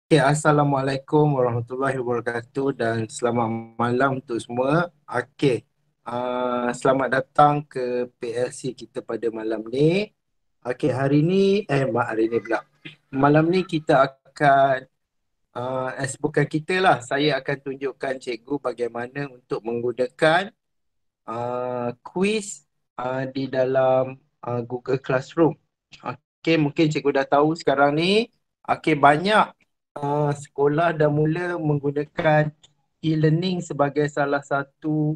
Okay, Assalamualaikum warahmatullahi wabarakatuh dan selamat malam untuk semua. Okay, selamat datang ke PLC kita pada malam ni. Okay, hari ni pula. Malam ni kita akan, bukan kita lah, saya akan tunjukkan cikgu bagaimana untuk menggunakan quiz di dalam Google Classroom. Okay, mungkin cikgu dah tahu sekarang ni, okay, banyak sekolah dah mula menggunakan e-learning sebagai salah satu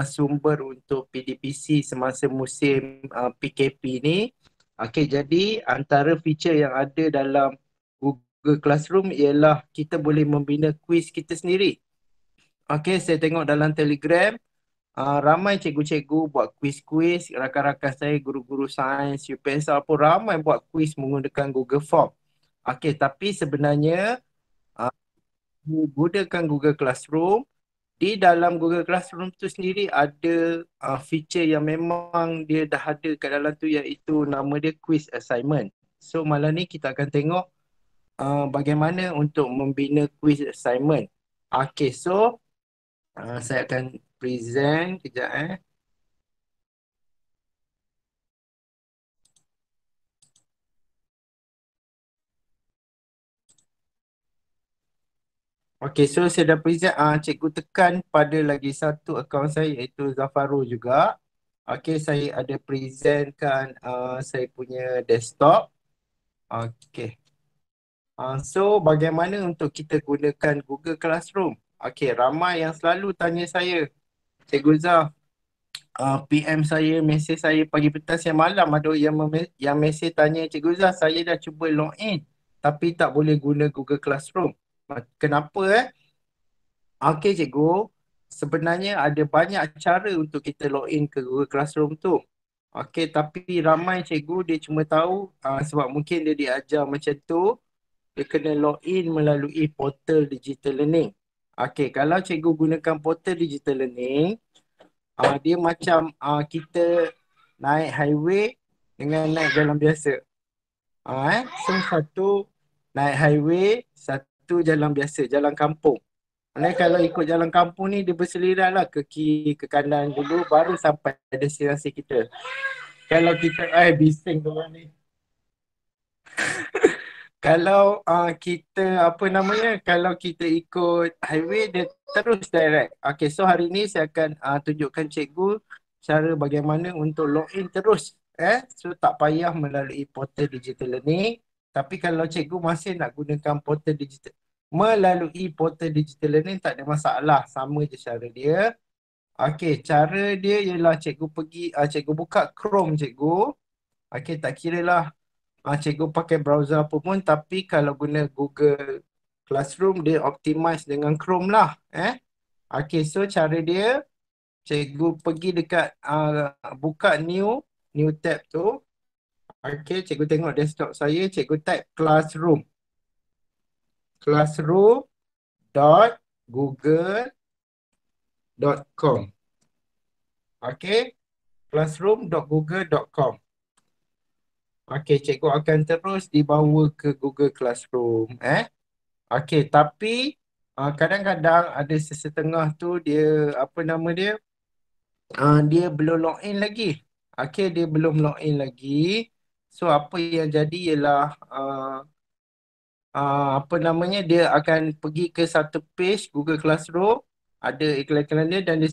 sumber untuk PDPC semasa musim PKP ni. Okay, jadi antara feature yang ada dalam Google Classroom ialah kita boleh membina quiz kita sendiri. Okay, saya tengok dalam Telegram, ramai cikgu-cikgu buat kuis-kuis, rakan-rakan saya guru-guru sains, UPSR pun ramai buat kuis menggunakan Google Form. Okey, tapi sebenarnya uh, gunakan Google Classroom, di dalam Google Classroom tu sendiri ada feature yang memang dia dah ada kat dalam tu, iaitu nama dia quiz assignment. So malam ni kita akan tengok bagaimana untuk membina quiz assignment. Okey, so saya akan present kejap Okey, so saya dah present. Cikgu tekan pada lagi satu akaun saya iaitu Zafarul juga. Okey, saya ada presentkan saya punya desktop. Okey. So bagaimana untuk kita gunakan Google Classroom? Okey, ramai yang selalu tanya saya, Cikgu Zaf, PM saya, mesej saya pagi petang siang malam, ada yang mesej tanya, Cikgu Zaf, saya dah cuba login tapi tak boleh guna Google Classroom. Kenapa Okey cikgu, sebenarnya ada banyak cara untuk kita login ke Google Classroom tu. Okey, tapi ramai cikgu dia cuma tahu sebab mungkin dia diajar macam tu, dia kena login melalui portal digital learning. Okey, kalau cikgu gunakan portal digital learning, dia macam kita naik highway dengan naik jalan biasa. So satu naik highway, satu jalan biasa, jalan kampung. Maknanya kalau ikut jalan kampung ni dia berselirat lah ke kiri, ke kanan dulu baru sampai destinasi kita. Kalau kita, bising tu orang ni. Kalau kita, apa namanya, kalau kita ikut highway dia terus direct. Okay, so hari ni saya akan tunjukkan cikgu cara bagaimana untuk login terus. So tak payah melalui portal digital learning. Tapi kalau cikgu masih nak gunakan portal digital, melalui portal digital learning tak ada masalah. Sama je cara dia. Okey, cara dia ialah cikgu pergi, cikgu buka Chrome cikgu. Okey, tak kira lah cikgu pakai browser apa pun, tapi kalau guna Google Classroom dia optimize dengan Chrome lah. Okey, so cara dia, cikgu pergi dekat buka new tab tu. Okey, cikgu tengok desktop saya, cikgu type classroom. Classroom.google.com. Okey, classroom.google.com. Okey, cikgu akan terus dibawa ke Google Classroom. Okey, tapi kadang-kadang ada sesetengah tu dia, apa nama dia, dia belum login lagi. Okey, dia belum login lagi. So apa yang jadi ialah apa namanya, dia akan pergi ke satu page Google Classroom, ada iklan-iklan dia dan dia,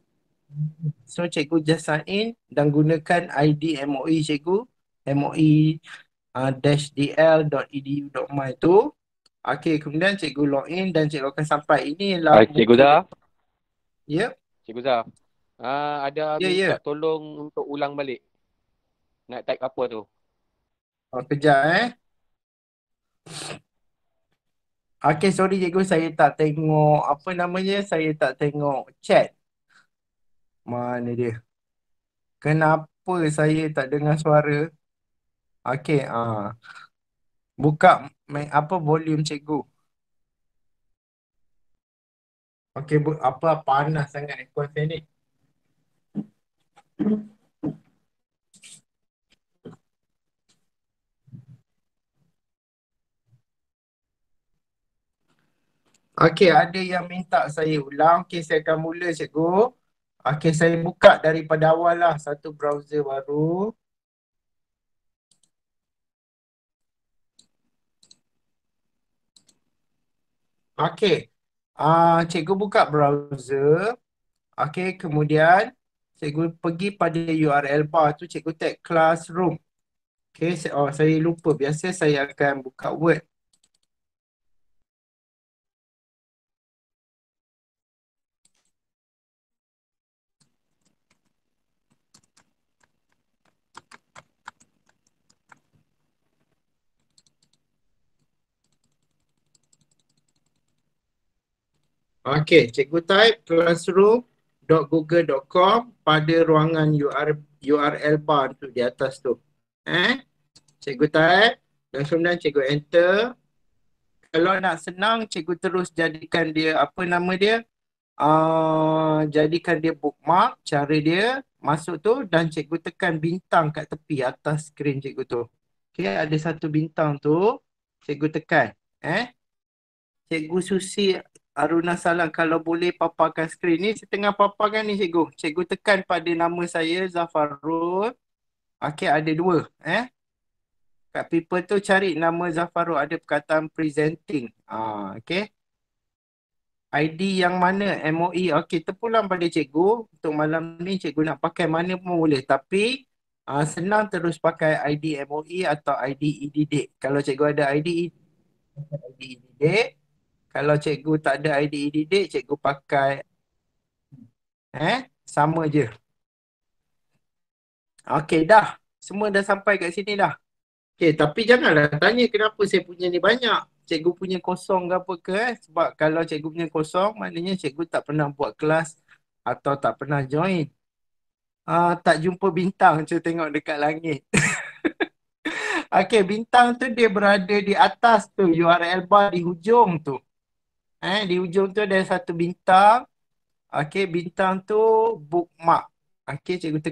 so cikgu just sign in dan gunakan ID MOE cikgu, MOE dl.edu.my tu. Okey, kemudian cikgu login dan cikgu akan sampai. Inilah Cikgu muka Zah, depan. Ya, Cikgu Zah. Ada ya, minta ya. tolong untuk ulang balik. Nak type apa tu? Kejap Okey, sorry cikgu, saya tak tengok, apa namanya, saya tak tengok chat. Mana dia? Kenapa saya tak dengar suara? Okey, buka apa volume cikgu. Okey, apa panas sangat aircon saya ni. Okey, ada yang minta saya ulang. Okey, saya akan mula cikgu. Okey, saya buka daripada awal lah satu browser baru. Okey, cikgu buka browser. Okey, kemudian cikgu pergi pada URL bar tu, cikgu tag classroom. Okey, saya lupa. Biasa saya akan buka Word. Okey, cikgu type classroom.google.com pada ruangan URL bar tu di atas tu. Cikgu type dan kemudian cikgu enter. Kalau nak senang, cikgu terus jadikan dia apa nama dia? Jadikan dia bookmark, cara dia masuk tu dan cikgu tekan bintang kat tepi atas skrin cikgu tu. Okey, ada satu bintang tu, cikgu tekan. Eh, Cikgu Susi Aruna Salam, kalau boleh paparkan skrin ni, setengah paparkan ni cikgu. Cikgu tekan pada nama saya Zafarul. Okey, ada dua. Kat people tu cari nama Zafarul, ada perkataan presenting. Okey. ID yang mana? MOE. Okey, terpulang pada cikgu. Untuk malam ni cikgu nak pakai mana pun boleh. Tapi senang terus pakai ID MOE atau ID e-didik. Kalau cikgu ada ID e-didik. Kalau cikgu tak ada ID e-didik, cikgu pakai sama je. Okey, dah. Semua dah sampai kat sini dah. Okey, tapi janganlah tanya kenapa saya punya ni banyak. Cikgu punya kosong ke apa ke. Sebab kalau cikgu punya kosong, maknanya cikgu tak pernah buat kelas atau tak pernah join. Tak jumpa bintang, cuba tengok dekat langit. Okey, bintang tu dia berada di atas tu, URL bar di hujung tu. Di hujung tu ada satu bintang. Okey, bintang tu bookmark. Okey, cikgu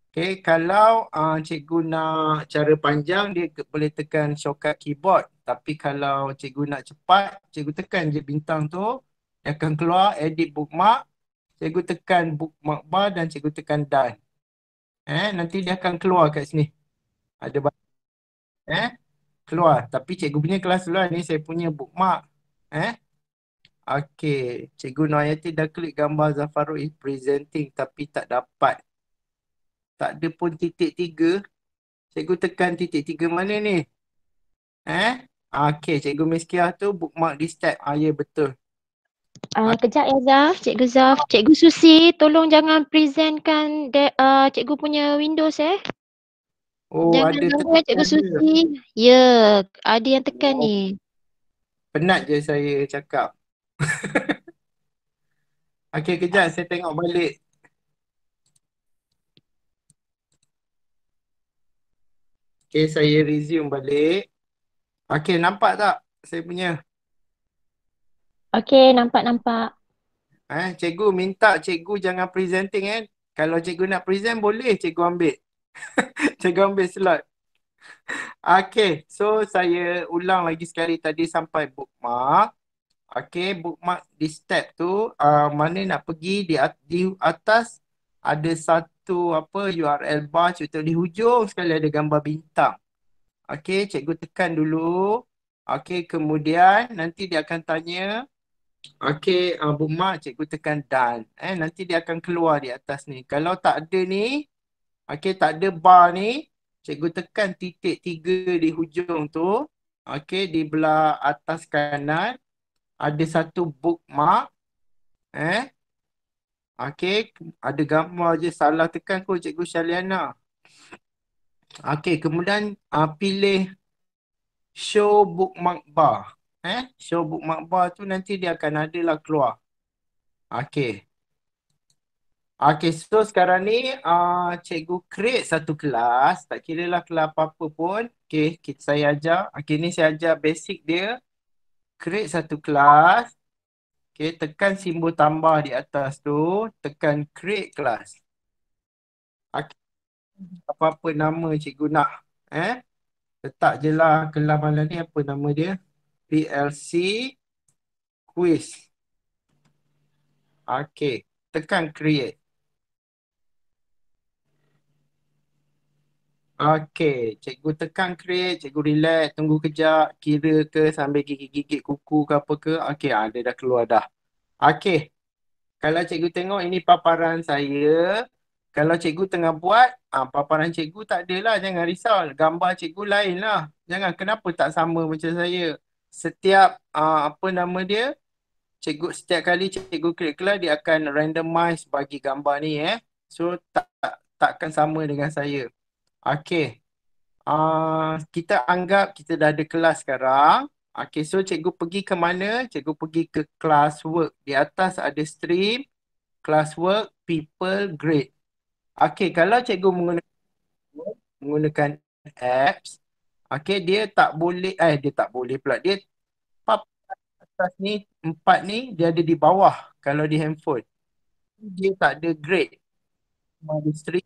okey, kalau cikgu nak cara panjang, dia boleh tekan shortcut keyboard. Tapi kalau cikgu nak cepat, cikgu tekan je bintang tu. Dia akan keluar edit bookmark. Cikgu tekan bookmark bar dan cikgu tekan done. Nanti dia akan keluar kat sini. Ada eh keluar. Tapi cikgu punya kelas dulu lah. Ni saya punya bookmark. Eh Okey, Cikgu Noyati dah klik gambar Zafarul is presenting tapi tak dapat. Tak ada pun titik tiga. Cikgu tekan titik tiga mana ni? Okey, Cikgu Miskiah tu bookmark this tab. Ya, betul. Kejap ya Zaf, Cikgu Zaf. Cikgu Susi, tolong jangan presentkan cikgu punya Windows Oh, Jangan ada ganggu Cikgu tekan dia. Susi. Ya, ada yang tekan Oh, ni. penat je saya cakap. Okey, kejap saya tengok balik. Okey, saya resume balik. Okey, nampak tak saya punya? Okey, nampak-nampak. Cikgu minta cikgu jangan presenting Kalau cikgu nak present boleh cikgu ambil. Cikgu ambil slot. Okey, so saya ulang lagi sekali tadi sampai bookmark. Okey, bookmark di step tu mana nak pergi di atas ada satu apa URL bar, contoh di hujung sekali ada gambar bintang. Okey, cikgu tekan dulu. Okey, kemudian nanti dia akan tanya. Okey, bookmark cikgu tekan done. Nanti dia akan keluar di atas ni. Kalau tak ada ni, okey, tak ada bar ni, cikgu tekan titik tiga di hujung tu. Okey, di belah atas kanan ada satu bookmark. Eh, okey, ada gambar je, salah tekan kot Cikgu Shaliana. Okey, kemudian pilih show bookmark bar. Show bookmark bar tu nanti dia akan ada lah keluar. Okey. Okey, so sekarang ni cikgu create satu kelas, tak kira lah kelas apa-apa pun. Okey, saya ajar. Okey, ni saya ajar basic dia. Create satu kelas. Okey, tekan simbol tambah di atas tu, tekan create kelas. Okey, apa-apa nama cikgu nak. Letak je lah kelas malam ni apa nama dia. PLC quiz. Okey, tekan create. Okey, cikgu tekan create, cikgu relax, tunggu kejap, kira ke sambil gigit-gigit kuku ke apa ke. Okey, dia dah keluar dah. Okey, kalau cikgu tengok ini paparan saya, kalau cikgu tengah buat, paparan cikgu tak adalah, jangan risau. Gambar cikgu lain lah. Jangan, kenapa tak sama macam saya? Setiap, apa nama dia, cikgu setiap kali cikgu create kelas, dia akan randomize bagi gambar ni So, takkan sama dengan saya. Okey. Kita anggap kita dah ada kelas sekarang. Okay, so cikgu pergi ke mana? Cikgu pergi ke classwork. Di atas ada stream, classwork, people, grade. Okay, kalau cikgu menggunakan apps, okay, dia tak boleh pula. Dia papan atas ni, 4 ni, dia ada di bawah kalau di handphone. Dia tak ada grade. Cuma ada stream,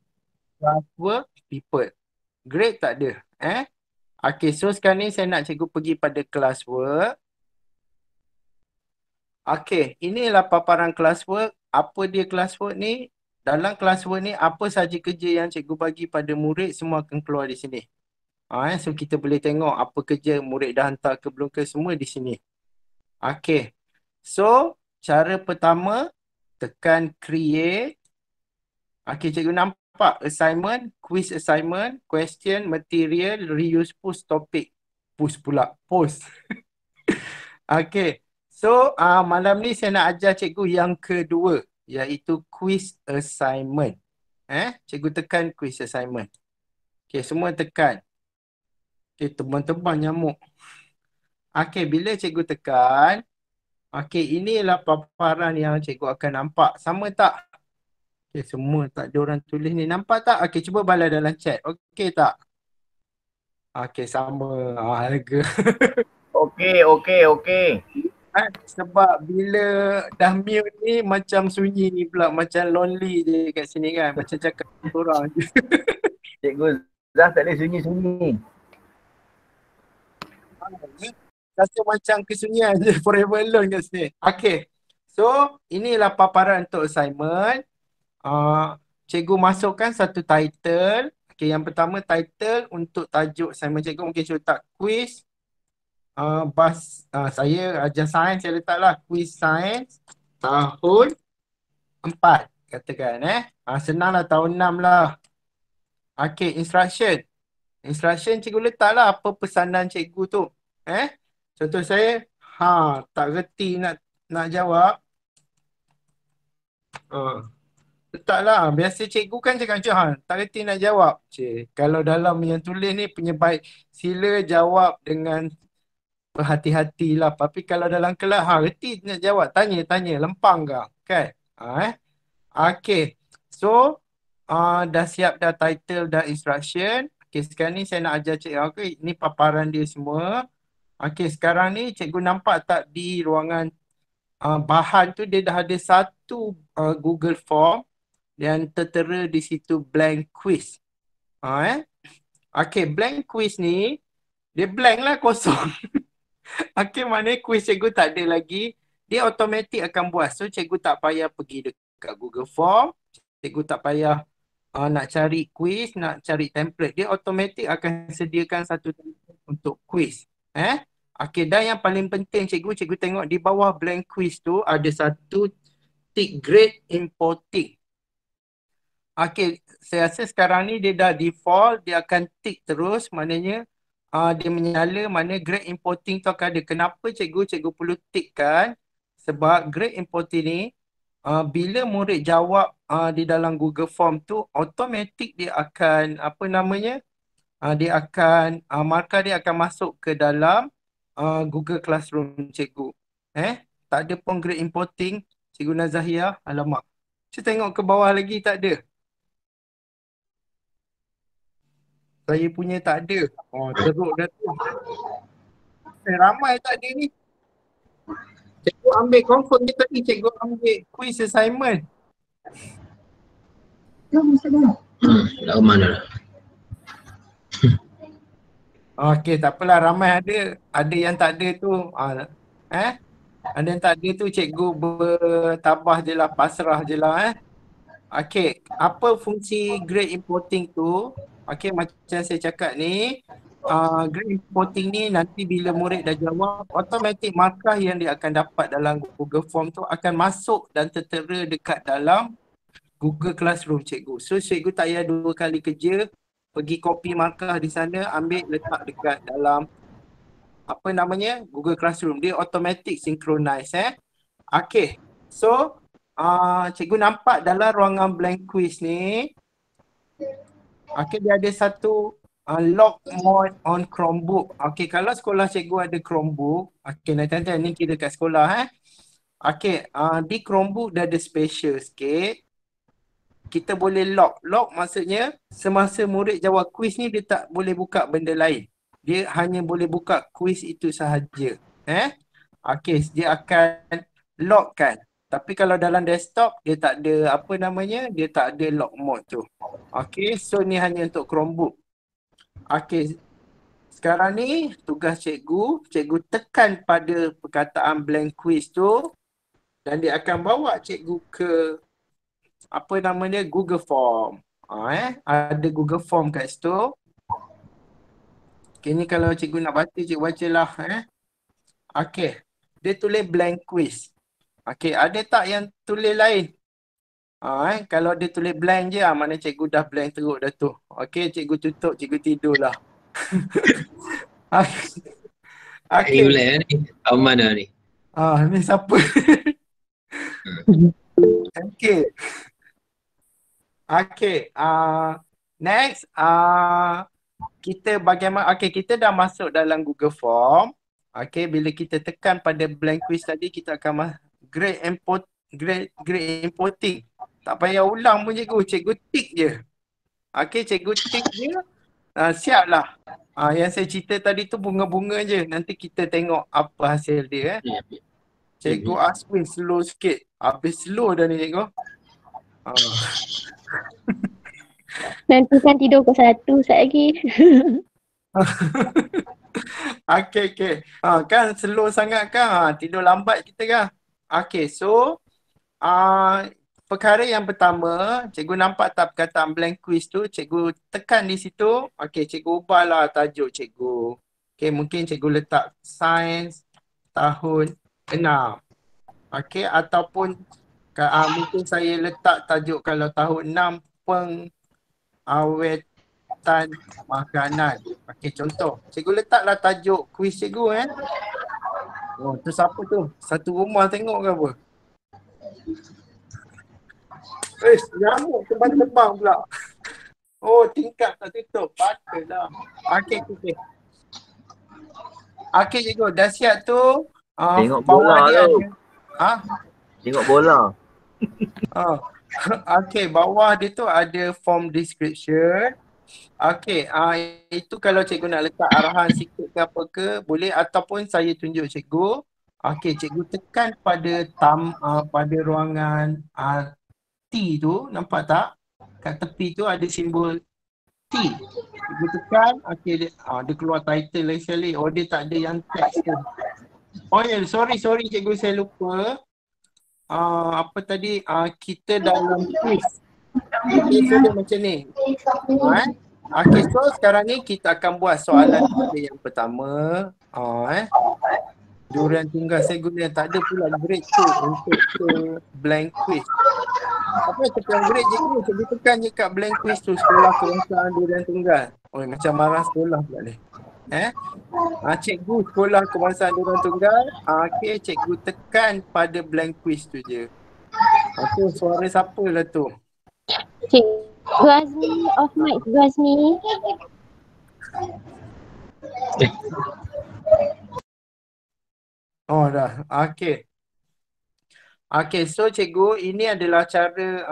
classwork, people. Grade tak ada. Okay, so sekarang ni saya nak cikgu pergi pada classwork. Okay, inilah paparan classwork. Apa dia classwork ni? Dalam classwork ni, apa saja kerja yang cikgu bagi pada murid, semua akan keluar di sini. So kita boleh tengok apa kerja murid dah hantar ke belum ke, semua di sini. Okay, so cara pertama, tekan create. Okay, cikgu nampak assignment, quiz assignment, question, material, reuse post, topic. Post pula, post. Okay, so malam ni saya nak ajar cikgu yang kedua, iaitu quiz assignment. Cikgu tekan quiz assignment. Okay, semua tekan. Okay, teman-teman nyamuk. Okay, bila cikgu tekan, okay, inilah paparan yang cikgu akan nampak. Sama tak? Okay, semua tak ada orang tulis ni. Nampak tak? Okay, cuba bala dalam chat. Okay tak? Okay, sama. Harga. Okey. Sebab bila dah mute ni macam sunyi ni pula. Macam lonely je kat sini kan. Macam cakap orang je. Cikgu Zaf tak boleh sunyi-sunyi. Rasa macam kesunyian je. Forever alone kat sini. Okay. So, inilah paparan untuk assignment. Cikgu masukkan satu title. Okay, yang pertama title untuk tajuk assignment cikgu. Mungkin cikgu tak quiz. Saya ajar sains, saya letaklah quiz sains tahun 4 katakan senanglah tahun 6 lah. Okay, instruction cikgu letaklah apa pesanan cikgu tu. Contoh saya tak reti nak jawab, letaklah. Biasa cikgu kan cakap macam tak reti nak jawab. Kalau dalam yang tulis ni penyebaik, sila jawab dengan berhati-hatilah. Tapi kalau dalam kelas, reti nak jawab, tanya, lempang ke? Kan? Okay. So, dah siap dah title, dah instruction. Okay, sekarang ni saya nak ajar cikgu. Okay, ni paparan dia semua. Okay, sekarang ni cikgu nampak tak di ruangan bahan tu, dia dah ada satu Google Form dan tertera di situ blank quiz. Okay, blank quiz ni, dia blank lah, kosong. Okay, maknanya quiz cikgu tak ada lagi. Dia automatik akan buat. So, cikgu tak payah pergi dekat Google Form. Cikgu tak payah nak cari quiz, nak cari template. Dia automatik akan sediakan satu template untuk quiz. Okay, dan yang paling penting cikgu tengok di bawah blank quiz tu ada satu tick grade importing. Okay, saya rasa sekarang ni dia dah default. Dia akan tick terus. Maknanya dia menyala, mana grade importing tu akan ada. Kenapa cikgu perlu tick kan? Sebab grade importing ni, bila murid jawab di dalam Google Form tu, automatik dia akan, dia akan, markah dia akan masuk ke dalam Google Classroom cikgu. Tak ada pun grade importing, Cikgu Nazahia. Alamak. Saya tengok ke bawah lagi, tak ada. Saya punya tak ada. Teruk dah tu. Ramai tak ada ni. Cikgu ambil confirm je tadi. Cikgu ambil quiz assignment. Dah mana dah. Okay, tak apalah. Ramai ada. Ada yang tak ada tu. And then tak ada tu cikgu bertabah je lah, pasrah je lah Okay, apa fungsi grade importing tu? Okay, macam saya cakap ni, grade importing ni nanti bila murid dah jawab, automatic markah yang dia akan dapat dalam Google Form tu akan masuk dan tertera dekat dalam Google Classroom cikgu. So cikgu tak payah 2 kali kerja, pergi copy markah di sana, ambil letak dekat dalam apa namanya Google Classroom. Dia automatic synchronize Okay. So cikgu nampak dalam ruangan blank quiz ni, okay, dia ada satu lock mode on Chromebook. Okay, kalau sekolah cikgu ada Chromebook, okay, nanti ni kira kat sekolah Okay, di Chromebook dia ada special sikit. Kita boleh lock. Lock maksudnya semasa murid jawab quiz ni dia tak boleh buka benda lain. Dia hanya boleh buka quiz itu sahaja. Okay, dia akan lockkan. Tapi kalau dalam desktop dia tak ada apa namanya, dia tak ada lock mode tu. Okay, so ni hanya untuk Chromebook. Okay, sekarang ni tugas cikgu, cikgu tekan pada perkataan blank quiz tu dan dia akan bawa cikgu ke apa namanya Google Form. Ada Google Form kat situ. Okay, ni kalau cikgu nak baca, cikgu bacalah. Okay, dia tulis blank quiz. Okay, ada tak yang tulis lain? Kalau dia tulis blank je, mana cikgu dah blank teruk dah tu. Okay, cikgu tutup, cikgu tidur lah. Ni boleh ni. Aman dah ni. Ni siapa? Okay. Okay, next, kita bagaimana, okay, kita dah masuk dalam Google Form. Okay, bila kita tekan pada blank quiz tadi, kita akan grade importing. Tak payah ulang pun cikgu tick je. Okay, cikgu tick je, siap lah. Yang saya cerita tadi tu bunga-bunga je. Nanti kita tengok apa hasil dia. Cikgu Aswin slow sikit. Habis slow dah ni cikgu. Nanti kan tidur pukul 1 sekejap lagi. Okay. Kan slow sangat kan? Tidur lambat kita kan? Okay, so perkara yang pertama, cikgu nampak tak perkataan blank quiz tu, cikgu tekan di situ. Okay, cikgu ubahlah tajuk cikgu. Okay, mungkin cikgu letak sains tahun 6. Okay, ataupun mungkin saya letak tajuk kalau tahun 6 pengawetan makanan. Okay, contoh. Cikgu letaklah tajuk kuis cikgu Oh, tu siapa tu? Satu rumah tengok ke apa? Nyamuk terbang-terbang pula. Oh, tingkap tak tutup. Patutlah. Okay. Okay, cikgu. Dah siap tu. Tengok bola dia tu. ada. Tengok bola. Okay, bawah dia tu ada form description. Okay, itu kalau cikgu nak letak arahan sikit ke apa ke, boleh, ataupun saya tunjuk cikgu. Okay, cikgu tekan pada pada ruangan T tu, nampak tak? Kat tepi tu ada simbol T. Cikgu tekan, okay, dia keluar title lagi sekali. Oh, dia tak ada yang teks tu. Oh ya, sorry cikgu, saya lupa. Apa tadi, kita dalam quiz. Okay, so dia macam ni. Okay, so sekarang ni kita akan buat soalan yang pertama. Durian tunggal saya guna, tak ada pula grade tu untuk blank quiz. Apa tekan grade je tu, cikgu tekan je kat blank quiz tu, sekolah kebangsaan durian tunggal. Oh, macam marah sekolah pula ni. Cikgu sekolah kebangsaan durian tunggal. Okay, cikgu tekan pada blank quiz tu je. Okay, suara siapa lah tu? Cikgu Azmi, off mic Cikgu Azmi. Oh dah, okay. Okay, so cikgu, ini adalah cara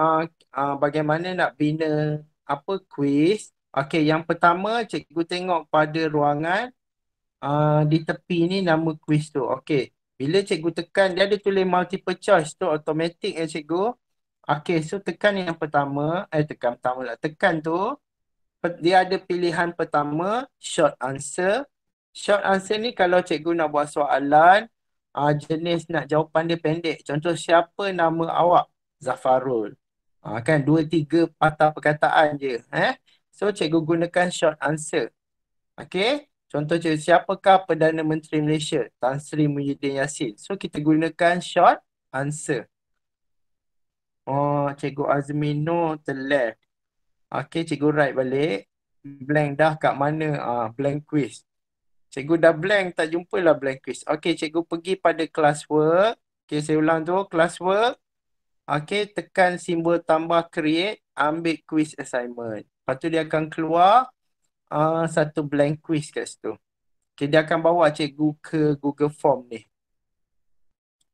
bagaimana nak bina quiz. Okay, yang pertama cikgu tengok pada ruangan di tepi ni nama quiz tu. Okay, bila cikgu tekan, dia ada tulis multiple choice tu automatic cikgu. Okay, so tekan yang pertama, tekan tu, dia ada pilihan pertama, short answer. Short answer ni kalau cikgu nak buat soalan, jenis nak jawapan dia pendek. Contoh, siapa nama awak? Zafarul. Kan 2-3 patah perkataan je. So cikgu gunakan short answer. Okey. Contoh cikgu, siapakah Perdana Menteri Malaysia? Tan Sri Muhyiddin Yassin. So kita gunakan short answer. Oh, cikgu Azmi no the left. Okey, cikgu right balik. Blank dah kat mana? Blank quiz. Cikgu dah blank, tak jumpalah blank quiz. Okey, cikgu pergi pada classwork. Okey, saya ulang tu, classwork. Okey, tekan simbol tambah create, ambil quiz assignment. Lepas tu dia akan keluar satu blank quiz kat situ. Okey, dia akan bawa cikgu ke Google Form ni.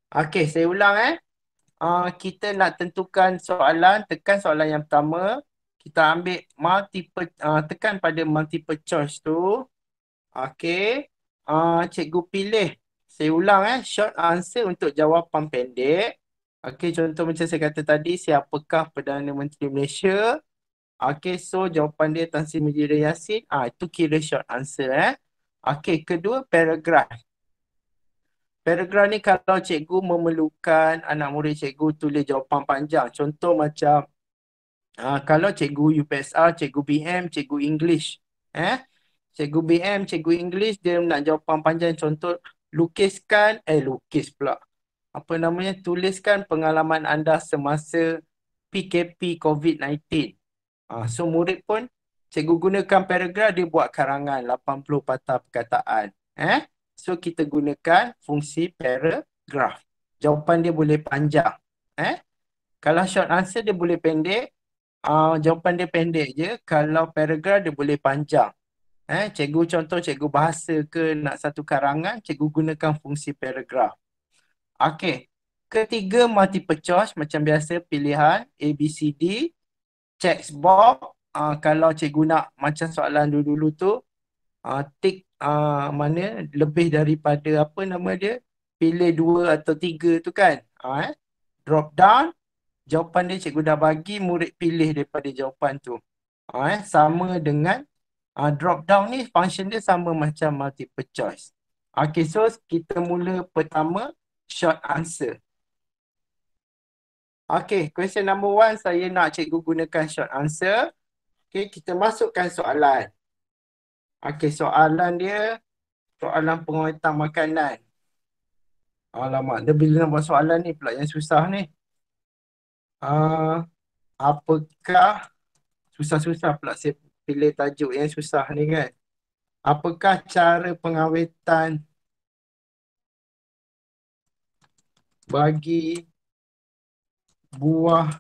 Okey, saya ulang kita nak tentukan soalan, tekan soalan yang pertama. Kita ambil multiple, tekan pada multiple choice tu. Okey, cikgu pilih. Saya ulang short answer untuk jawapan pendek. Okey, contoh macam saya kata tadi, siapakah Perdana Menteri Malaysia? Okey, so jawapan dia Tan Sri Muhyiddin Yassin. Itu kira short answer Okey, kedua paragraf. Paragraf ni kalau cikgu memerlukan anak murid cikgu tulis jawapan panjang. Contoh macam kalau cikgu UPSR, cikgu BM, cikgu English. Cikgu BM, cikgu English dia nak jawapan panjang. Contoh lukiskan, lukis pula. Apa namanya, tuliskan pengalaman anda semasa PKP COVID-19. So murid pun cikgu gunakan paragraf, dia buat karangan 80 patah perkataan. So kita gunakan fungsi paragraf. Jawapan dia boleh panjang. Kalau short answer dia boleh pendek. Jawapan dia pendek je. Kalau paragraf dia boleh panjang. Cikgu contoh cikgu bahasa ke nak satu karangan, cikgu gunakan fungsi paragraf. Okey. Ketiga multiple choice macam biasa, pilihan A, B, C, D. Check box. Kalau cikgu nak macam soalan dulu-dulu tu, tick mana lebih daripada apa nama dia, pilih 2 atau 3 tu kan. Drop down. Jawapan dia cikgu dah bagi, murid pilih daripada jawapan tu. Sama dengan drop down ni, function dia sama macam multiple choice. Okay, so kita mula pertama, short answer. Okay, question number 1, saya nak cikgu gunakan short answer. Okay, kita masukkan soalan. Okay, soalan dia, soalan penguatan makanan. Alamak, dia bila nak buat soalan ni pula yang susah ni. Apakah, susah-susah pula saya pilih tajuk yang susah ni kan. Apakah cara pengawetan bagi buah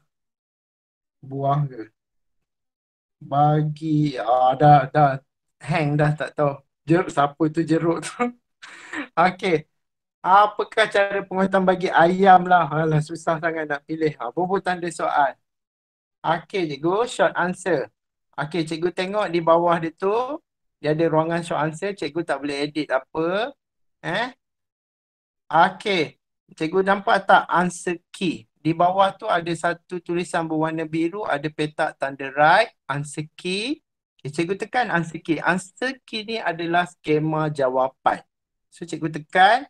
ke? Bagi, dah hang dah tak tahu. Jeruk, siapa tu jeruk tu? Okey. Apakah cara penguatan bagi ayam lah? Alah, susah sangat nak pilih. Bubuh tanda soal. Okey cikgu, short answer. Okey, cikgu tengok di bawah dia tu, dia ada ruangan short answer. Cikgu tak boleh edit apa. Okey, cikgu nampak tak answer key? Di bawah tu ada satu tulisan berwarna biru, ada petak tanda right, answer key. Okay, cikgu tekan answer key. Answer key ni adalah skema jawapan. So cikgu tekan.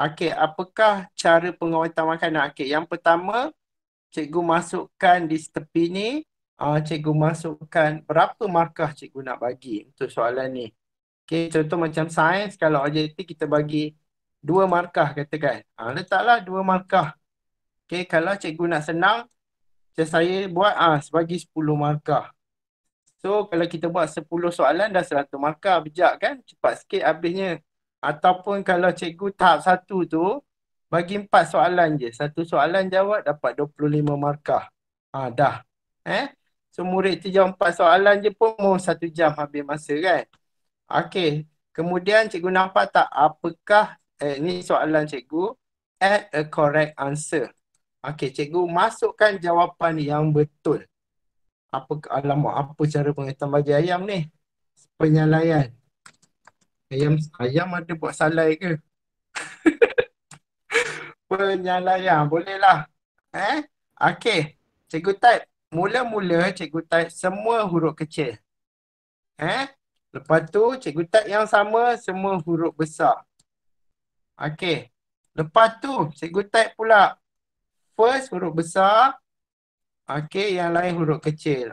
Okey, apakah cara pengawetan makanan? Okey, yang pertama, cikgu masukkan di tepi ni, cikgu masukkan berapa markah cikgu nak bagi untuk soalan ni. Okey, contoh macam sains, kalau objektif kita bagi 2 markah katakan. Letaklah 2 markah. Okey, kalau cikgu nak senang, macam saya buat bagi 10 markah. So, kalau kita buat 10 soalan dah 100 markah, bijak kan? Cepat sikit habisnya. Ataupun kalau cikgu tahap 1 tu, bagi 4 soalan je. 1 soalan jawab dapat 25 markah. Dah. So, murid tu jawab 4 soalan je pun mau 1 jam habis masa kan? Okey. Kemudian cikgu nampak tak apakah, ni soalan cikgu, add a correct answer. Okey, cikgu masukkan jawapan yang betul. Alamak, apa cara penguatan bagi ayam ni? Penyalaian. Ayam ada buat salai ke? Penyalaian, bolehlah. Okey, cikgu type. Mula-mula cikgu type semua huruf kecil. Lepas tu cikgu type yang sama semua huruf besar. Okey, Lepas tu cikgu type pula. First huruf besar. Okey, yang lain huruf kecil.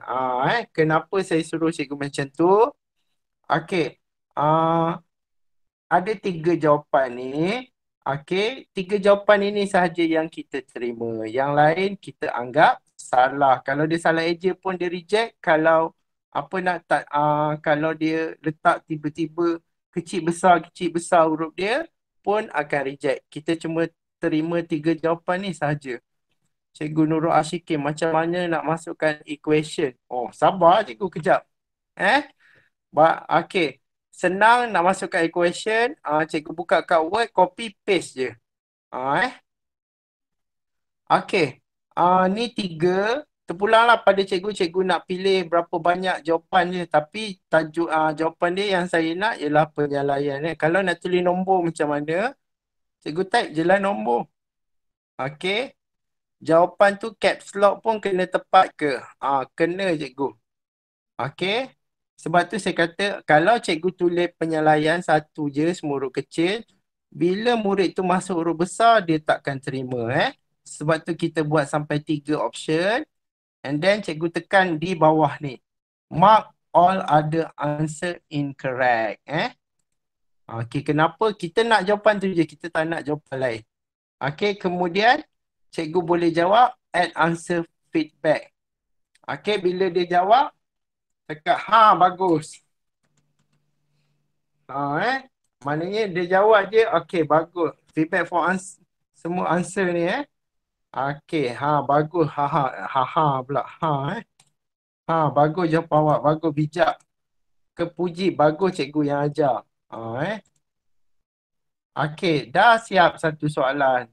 Kenapa saya suruh cikgu macam tu? Okey. Ada 3 jawapan ni. Okey, 3 jawapan ini sahaja yang kita terima. Yang lain kita anggap salah. Kalau dia salah eja pun dia reject. Kalau apa nak tak kalau dia letak tiba-tiba kecil besar huruf dia pun akan reject. Kita cuma terima 3 jawapan ni sahaja. Cikgu Nurul Ashikin, macam mana nak masukkan equation? Oh, sabar cikgu kejap. Okey. Senang nak masukkan equation. Cikgu buka kat Word, copy paste je. Okey. Ni 3. Terpulanglah pada cikgu. Cikgu nak pilih berapa banyak jawapan je. Tapi tajuk jawapan dia yang saya nak ialah penyalaian. Kalau nak tulis nombor macam mana, cikgu type je lah nombor. Okey. Jawapan tu caps lock pun kena tepat ke? Kena cikgu. Okey. Sebab tu saya kata kalau cikgu tulis penyalaian satu je semua huruf kecil, bila murid tu masuk huruf besar dia takkan terima. Sebab tu kita buat sampai 3 option and then cikgu tekan di bawah ni. Mark all other answer incorrect. Okey, kenapa? Kita nak jawapan tu je, kita tak nak jawapan lain. Okey, kemudian cikgu boleh jawab add answer feedback. Okey, bila dia jawab, tekan bagus. Maknanya dia jawab je, okey bagus. Feedback for semua answer ni Okey, bagus. Pula. Bagus jawapan awak, bagus bijak. Kepuji, bagus cikgu yang ajar. Okey, dah siap satu soalan.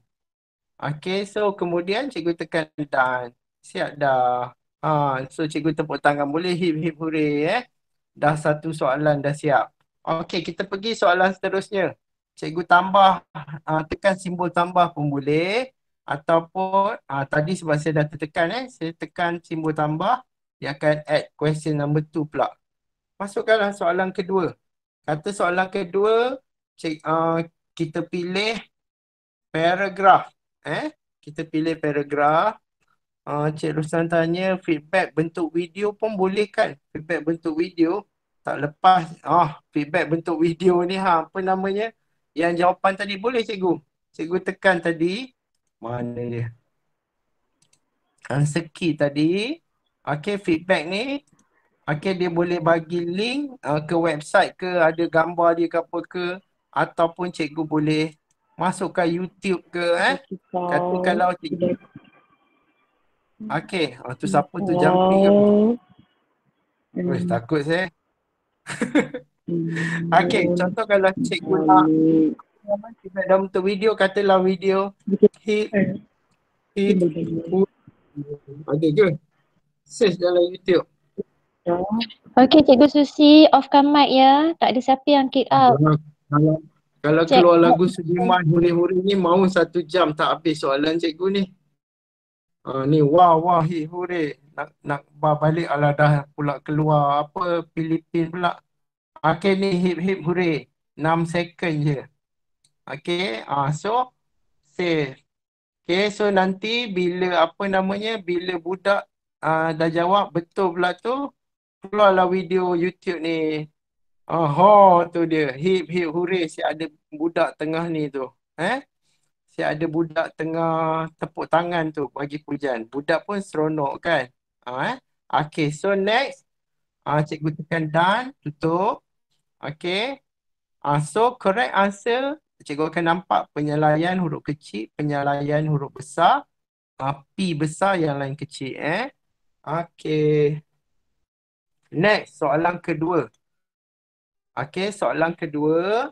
Okey, so kemudian cikgu tekan done. Siap dah. So cikgu tepuk tangan. Boleh hip hooray Dah satu soalan dah siap. Okey, kita pergi soalan seterusnya. Cikgu tambah, tekan simbol tambah pun boleh. Ataupun, tadi sebab saya dah tertekan saya tekan simbol tambah. Dia akan add question number 2 pula. Masukkanlah soalan kedua. Kata soalan kedua, kita pilih paragraf. Kita pilih paragraf. Cik Ruslan tanya feedback bentuk video pun boleh kan? Feedback bentuk video tak lepas. Feedback bentuk video ni apa namanya? Yang jawapan tadi boleh cikgu. Cikgu tekan tadi. Mana dia? Answer key tadi. Okey, feedback ni. Okey, dia boleh bagi link ke website ke, ada gambar dia ke apa ke. Ataupun cikgu boleh masukkan YouTube ke. Kata kalau cikgu. Okey, tu siapa tu jumping ke? Takut saya. Okey, contoh kalau cikgu nak feedback dalam bentuk video, katalah video hit ada ke? Search dalam YouTube. Okey, Cikgu Susi offkan mic ya. Tak ada siapa yang kick out. Kalau keluar lagu Sudirman huri-huri ni mau 1 jam tak habis soalan cikgu ni. Ni wah hit huri. Nak balik dah pula keluar apa Filipin pula. Okey, ni hip huri. 6 second je. Okey, so save. Okey, so nanti bila bila budak dah jawab betul pula tu, keluarlah video YouTube ni. Tu dia. Hip huri. Si ada budak tengah ni tu. Si ada budak tengah tepuk tangan tu bagi pujian. Budak pun seronok kan. Okey, so next. Cikgu tekan done. Tutup. Okey. So correct answer. Cikgu akan nampak penyalaian huruf kecil, penyalaian huruf besar. P besar, yang lain kecil. Okey. Next, soalan kedua. Okey, soalan kedua.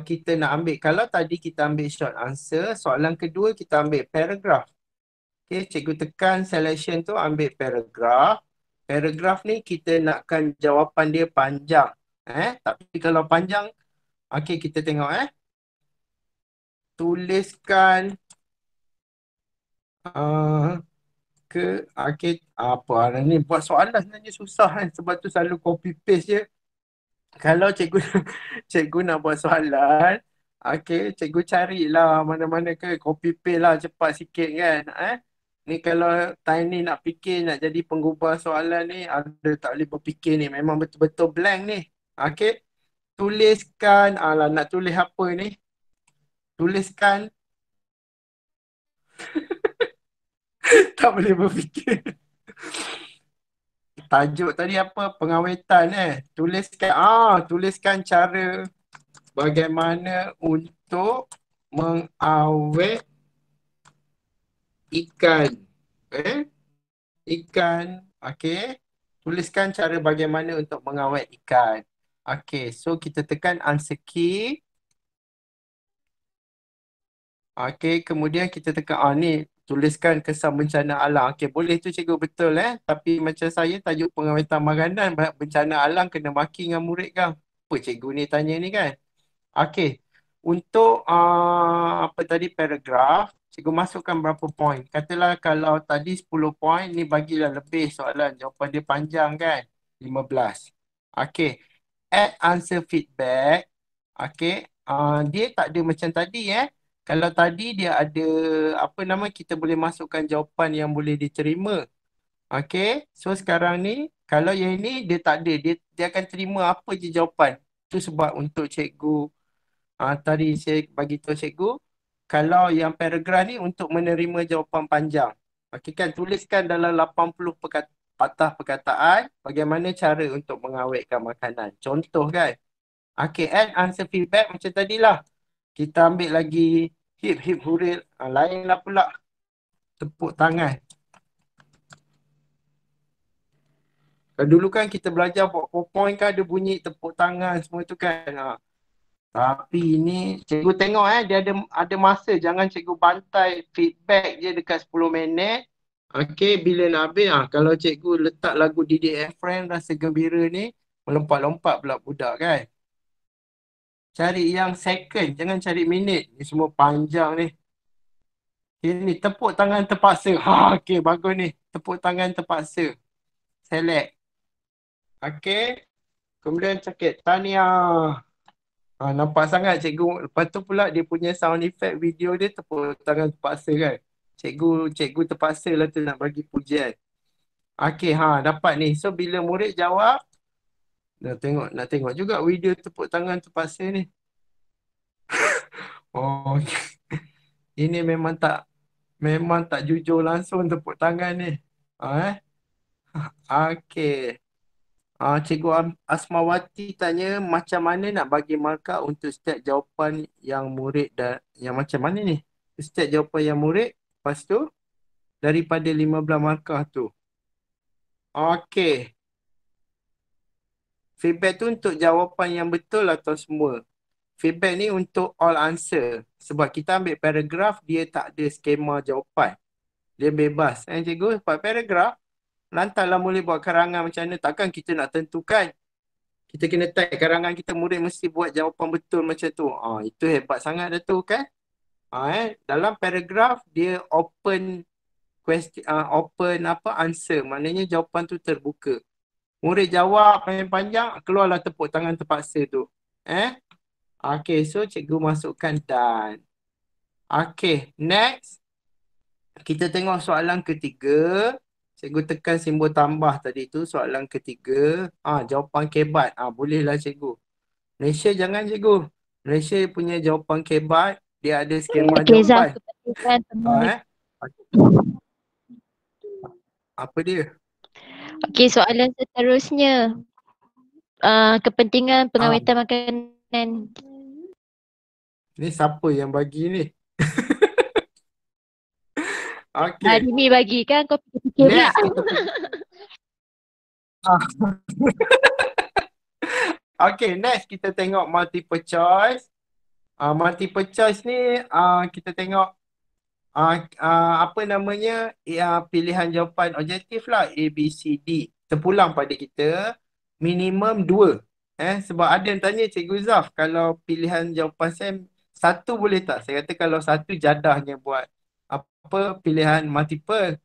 Kita nak ambil, kalau tadi kita ambil short answer, soalan kedua kita ambil paragraph. Okey, cikgu tekan selection tu, ambil paragraph. Paragraph ni kita nakkan jawapan dia panjang. Tapi kalau panjang, okey kita tengok tuliskan okey, apa hari ni buat soalan sebenarnya susah sebab tu selalu copy paste je. Kalau cikgu nak buat soalan, Okey, cikgu carilah mana-mana ke copy paste lah cepat sikit kan. Ni kalau time ni nak fikir nak jadi penggubah soalan ni ada tak boleh berfikir ni. Memang betul-betul blank ni. Okey. Tuliskan, alah nak tulis apa ni? Tuliskan tak boleh berfikir. Tajuk tadi apa? Pengawetan tuliskan cara bagaimana untuk mengawet ikan. Ikan. Okey. Tuliskan cara bagaimana untuk mengawet ikan. Okey, so kita tekan answer key. Okey, kemudian kita tekan ni tuliskan kesan bencana alam. Okey, boleh tu cikgu betul tapi macam saya tajuk pengawetan makanan bencana alam kena maki dengan murid kan. Apa cikgu ni tanya ni kan? Okey. Untuk apa tadi paragraf, cikgu masukkan berapa poin? Katalah kalau tadi 10 poin, ni bagilah lebih soalan. Jawapan dia panjang kan? 15. Okey. Add answer feedback. Okey. Dia tak ada macam tadi Kalau tadi dia ada apa nama kita boleh masukkan jawapan yang boleh diterima. Okey. So sekarang ni kalau yang ni dia tak ada, dia akan terima apa je jawapan. Itu sebab untuk cikgu tadi saya bagi tahu cikgu, kalau yang paragraf ni untuk menerima jawapan panjang. Okey kan, tuliskan dalam 80 patah perkataan bagaimana cara untuk mengawetkan makanan. Contoh kan. Okey, add answer feedback macam tadilah. Kita ambil lagi hip hip huril. Lainlah pula. Tepuk tangan. Dulu kan kita belajar PowerPoint kan ada bunyi tepuk tangan semua tu kan. Tapi ni cikgu tengok dia ada masa. Jangan cikgu bantai feedback je dekat 10 minit. Okey, bila nak habis kalau cikgu letak lagu Didik and Friend Rasa Gembira ni, melompat-lompat pula budak kan. Cari yang second, jangan cari minit. Ni semua panjang ni. Ini tepuk tangan terpaksa. Okey, bagus ni. Tepuk tangan terpaksa. Select. Okey. Kemudian cakap tahniah. Nampak sangat cikgu. Lepas tu pula dia punya sound effect video dia tepuk tangan terpaksa kan. Cikgu terpaksa lah tu nak bagi pujian. Okey, dapat ni. So bila murid jawab, nak tengok juga video tepuk tangan terpaksa ni. Oh, ini memang tak jujur langsung tepuk tangan ni. Okey. Cikgu Asmawati tanya macam mana nak bagi markah untuk setiap jawapan yang murid dan yang macam mana ni? Setiap jawapan yang murid, lepas tu daripada 15 markah tu. Okey. Feedback tu untuk jawapan yang betul atau semua? Feedback ni untuk all answer. Sebab kita ambil paragraf, dia tak ada skema jawapan. Dia bebas. Cikgu, buat paragraf, lantarlah boleh buat karangan macam mana. Takkan kita nak tentukan. Kita kena type karangan kita, murid mesti buat jawapan betul macam tu. Itu hebat sangat dah tu kan. Dalam paragraf, dia open question, answer. Maknanya jawapan tu terbuka. Murid jawab panjang-panjang, keluarlah tepuk tangan terpaksa tu. Okay, so cikgu masukkan done. Okay, next. Kita tengok soalan ketiga. Cikgu tekan simbol tambah tadi tu, soalan ketiga. Jawapan kebat. Bolehlah cikgu. Malaysia jangan cikgu. Malaysia punya jawapan kebat, dia ada skema jawapan. Apa dia? Okey, soalan seterusnya. Kepentingan pengawetan makanan. Ni siapa yang bagi ni? Okey. Hari ni bagi kan, kau fikir lah. Okay, next kita tengok multiple choice. Multiple choice ni kita tengok apa namanya pilihan jawapan objektif lah A, B, C, D. Terpulang pada kita minimum 2. Sebab ada yang tanya Cikgu Zaf, kalau pilihan jawapan saya satu boleh tak? Saya kata kalau satu jadahnya buat apa pilihan multiple.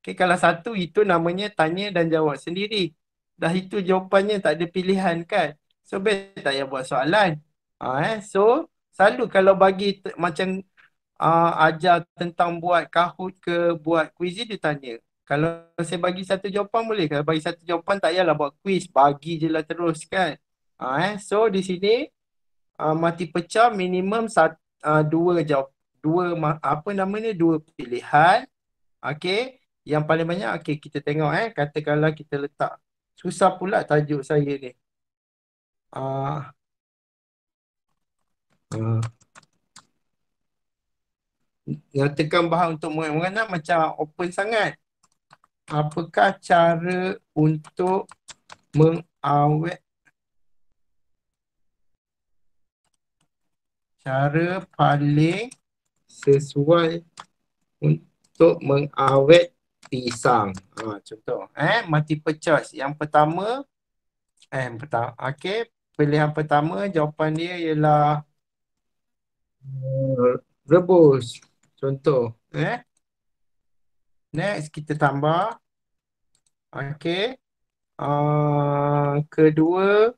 Okay, kalau satu itu namanya tanya dan jawab sendiri. Dah itu jawapannya tak ada pilihan kan. So best tak payah buat soalan. So Selalu kalau bagi macam ajar tentang buat Kahoot ke buat kuis dia tanya. Kalau saya bagi satu jawapan boleh. Kalau bagi satu jawapan tak payahlah buat kuis. Bagi je lah terus kan. So di sini mati pecah minimum dua jawab. Apa namanya? Dua pilihan. Okey. Yang paling banyak kita tengok katakanlah kita letak. Susah pula tajuk saya ni. Ah, ah. Nyatakan bahan untuk mengenal macam open sangat. Apakah cara untuk mengawet cara paling sesuai untuk mengawet pisang? Contoh, multiple choice. Yang pertama, pilihan pertama jawapan dia ialah rebus. Contoh, next kita tambah. Kedua,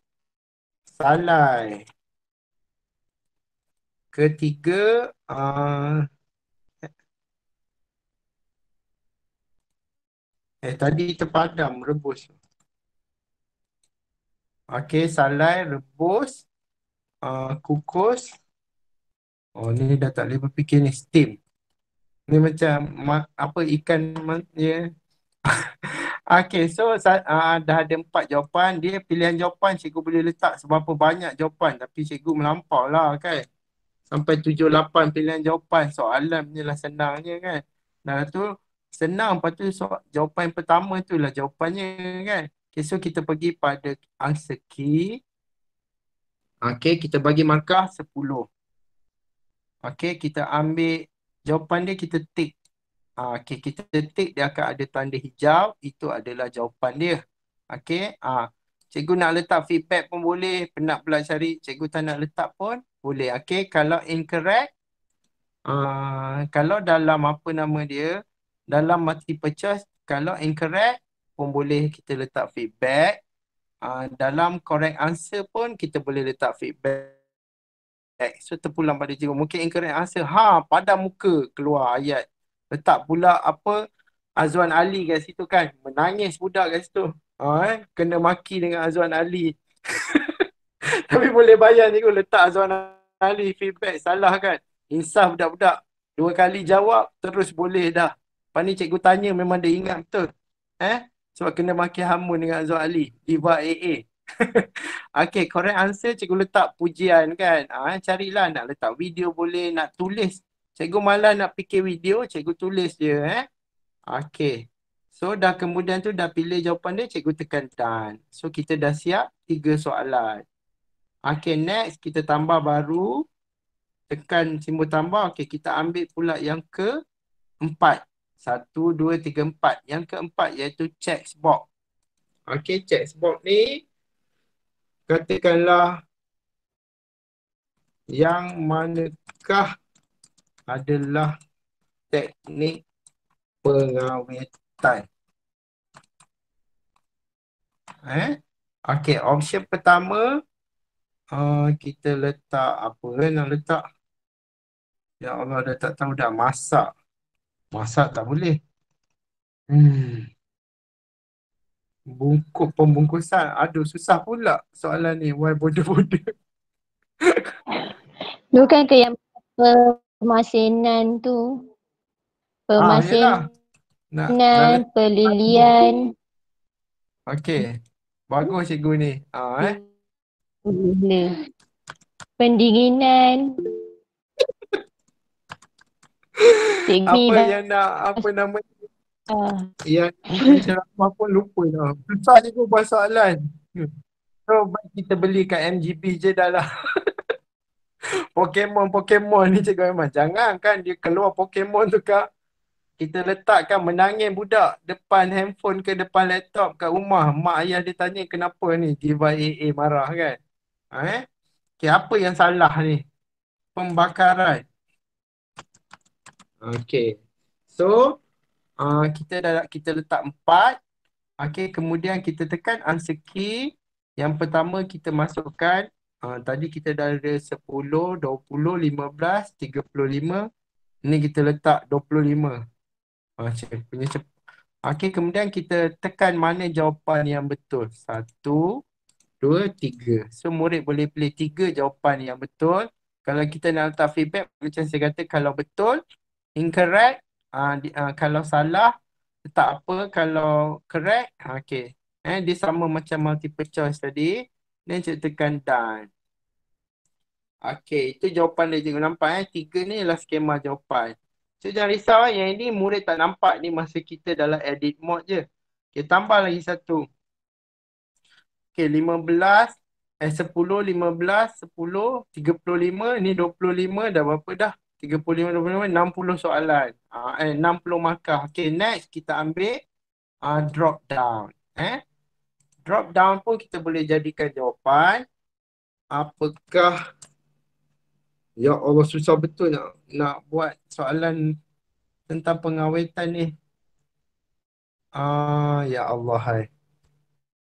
salai. Ketiga, tadi terpadam, rebus. Salai, rebus, kukus. Oh, ni dah tak boleh berfikir ni, steam. Ni macam apa ikan dia. So dah ada 4 jawapan. Dia pilihan jawapan cikgu boleh letak seberapa banyak jawapan. Tapi cikgu melampau lah kan. Sampai 7-8 pilihan jawapan. Soalan punya lah senangnya kan. Dah tu senang. Lepas tu jawapan pertama tu lah jawapannya kan. So kita pergi pada answer key. Kita bagi markah 10. Kita ambil jawapan dia, kita tick. Kita tick, dia akan ada tanda hijau. Itu adalah jawapan dia. Cikgu nak letak feedback pun boleh. Penat pula cari, cikgu tak nak letak pun boleh. Kalau incorrect, kalau dalam apa nama dia, dalam multiple choice, kalau incorrect pun boleh kita letak feedback. Dalam correct answer pun kita boleh letak feedback. So terpulang pada cikgu. Mungkin incorrect answer, padam muka keluar ayat. Letak pula apa Azwan Ali kat situ kan. Menangis budak kat situ. Kena maki dengan Azwan Ali. Tapi boleh bayar cikgu letak Azwan Ali feedback salah kan. Insaf budak-budak. 2 kali jawab terus boleh dah. Lepas ni cikgu tanya memang dia ingat betul. Sebab kena maki hamun dengan Azwan Ali. Diva AA. Correct answer cikgu letak pujian kan. Carilah nak letak video boleh, nak tulis. Cikgu malah nak fikir video, cikgu tulis je So dah kemudian tu dah pilih jawapan dia, cikgu tekan done. So kita dah siap 3 soalan. Next kita tambah baru. Tekan simbol tambah. Kita ambil pula yang ke-4. 1, 2, 3, 4. Yang ke-4 iaitu check box. Check box ni katakanlah yang manakah adalah teknik pengawetan. Option pertama kita letak apa nak letak? Ya Allah, dah tak tahu dah. Masak. Masak tak boleh. Pembungkusan. Aduh, susah pula soalan ni. Why bodoh-bodoh. Bukan ke yang permasinan tu? Yelah. Permasinan, pelilian. Bagus cikgu ni. Pendinginan. Apa yang nak, apa nama yang ceramah pun lupa dah. Susah cikgu buat soalan. So kita beli kat MGP je dah lah. Pokemon ni cikgu memang. Jangan kan dia keluar Pokemon tu kak. Kita letakkan menangis budak depan handphone ke depan laptop kat rumah. Mak ayah dia tanya kenapa ni. Diva AA marah kan. Apa yang salah ni? Pembakaran. So kita letak 4. Kemudian kita tekan answer key. Yang pertama kita masukkan Tadi kita dah ada 10, 20, 15, 35. Ni kita letak 25. Punya cepat. Okey, kemudian kita tekan mana jawapan yang betul. 1, 2, 3. So murid boleh pilih 3 jawapan yang betul. Kalau kita nak letak feedback, macam saya kata, kalau betul, incorrect, kalau salah, letak apa, kalau correct, okey. Dia sama macam multiple choice tadi. Dan cikgu tekan done. Okey, itu jawapan dia, cikgu nampak 3 ni ialah skema jawapan. So jangan risau, yang ini murid tak nampak ni masa kita dalam edit mode je. Okey, tambah lagi satu. Okey, 15, 10, 15, 10, 35, ni 25, dah berapa dah? 35, 25, 60 soalan. 60 markah. Okey, next kita ambil drop down. Drop down pun kita boleh jadikan jawapan. Apakah, ya Allah, susah betul nak buat soalan tentang pengawetan ni. Ya Allah, hai.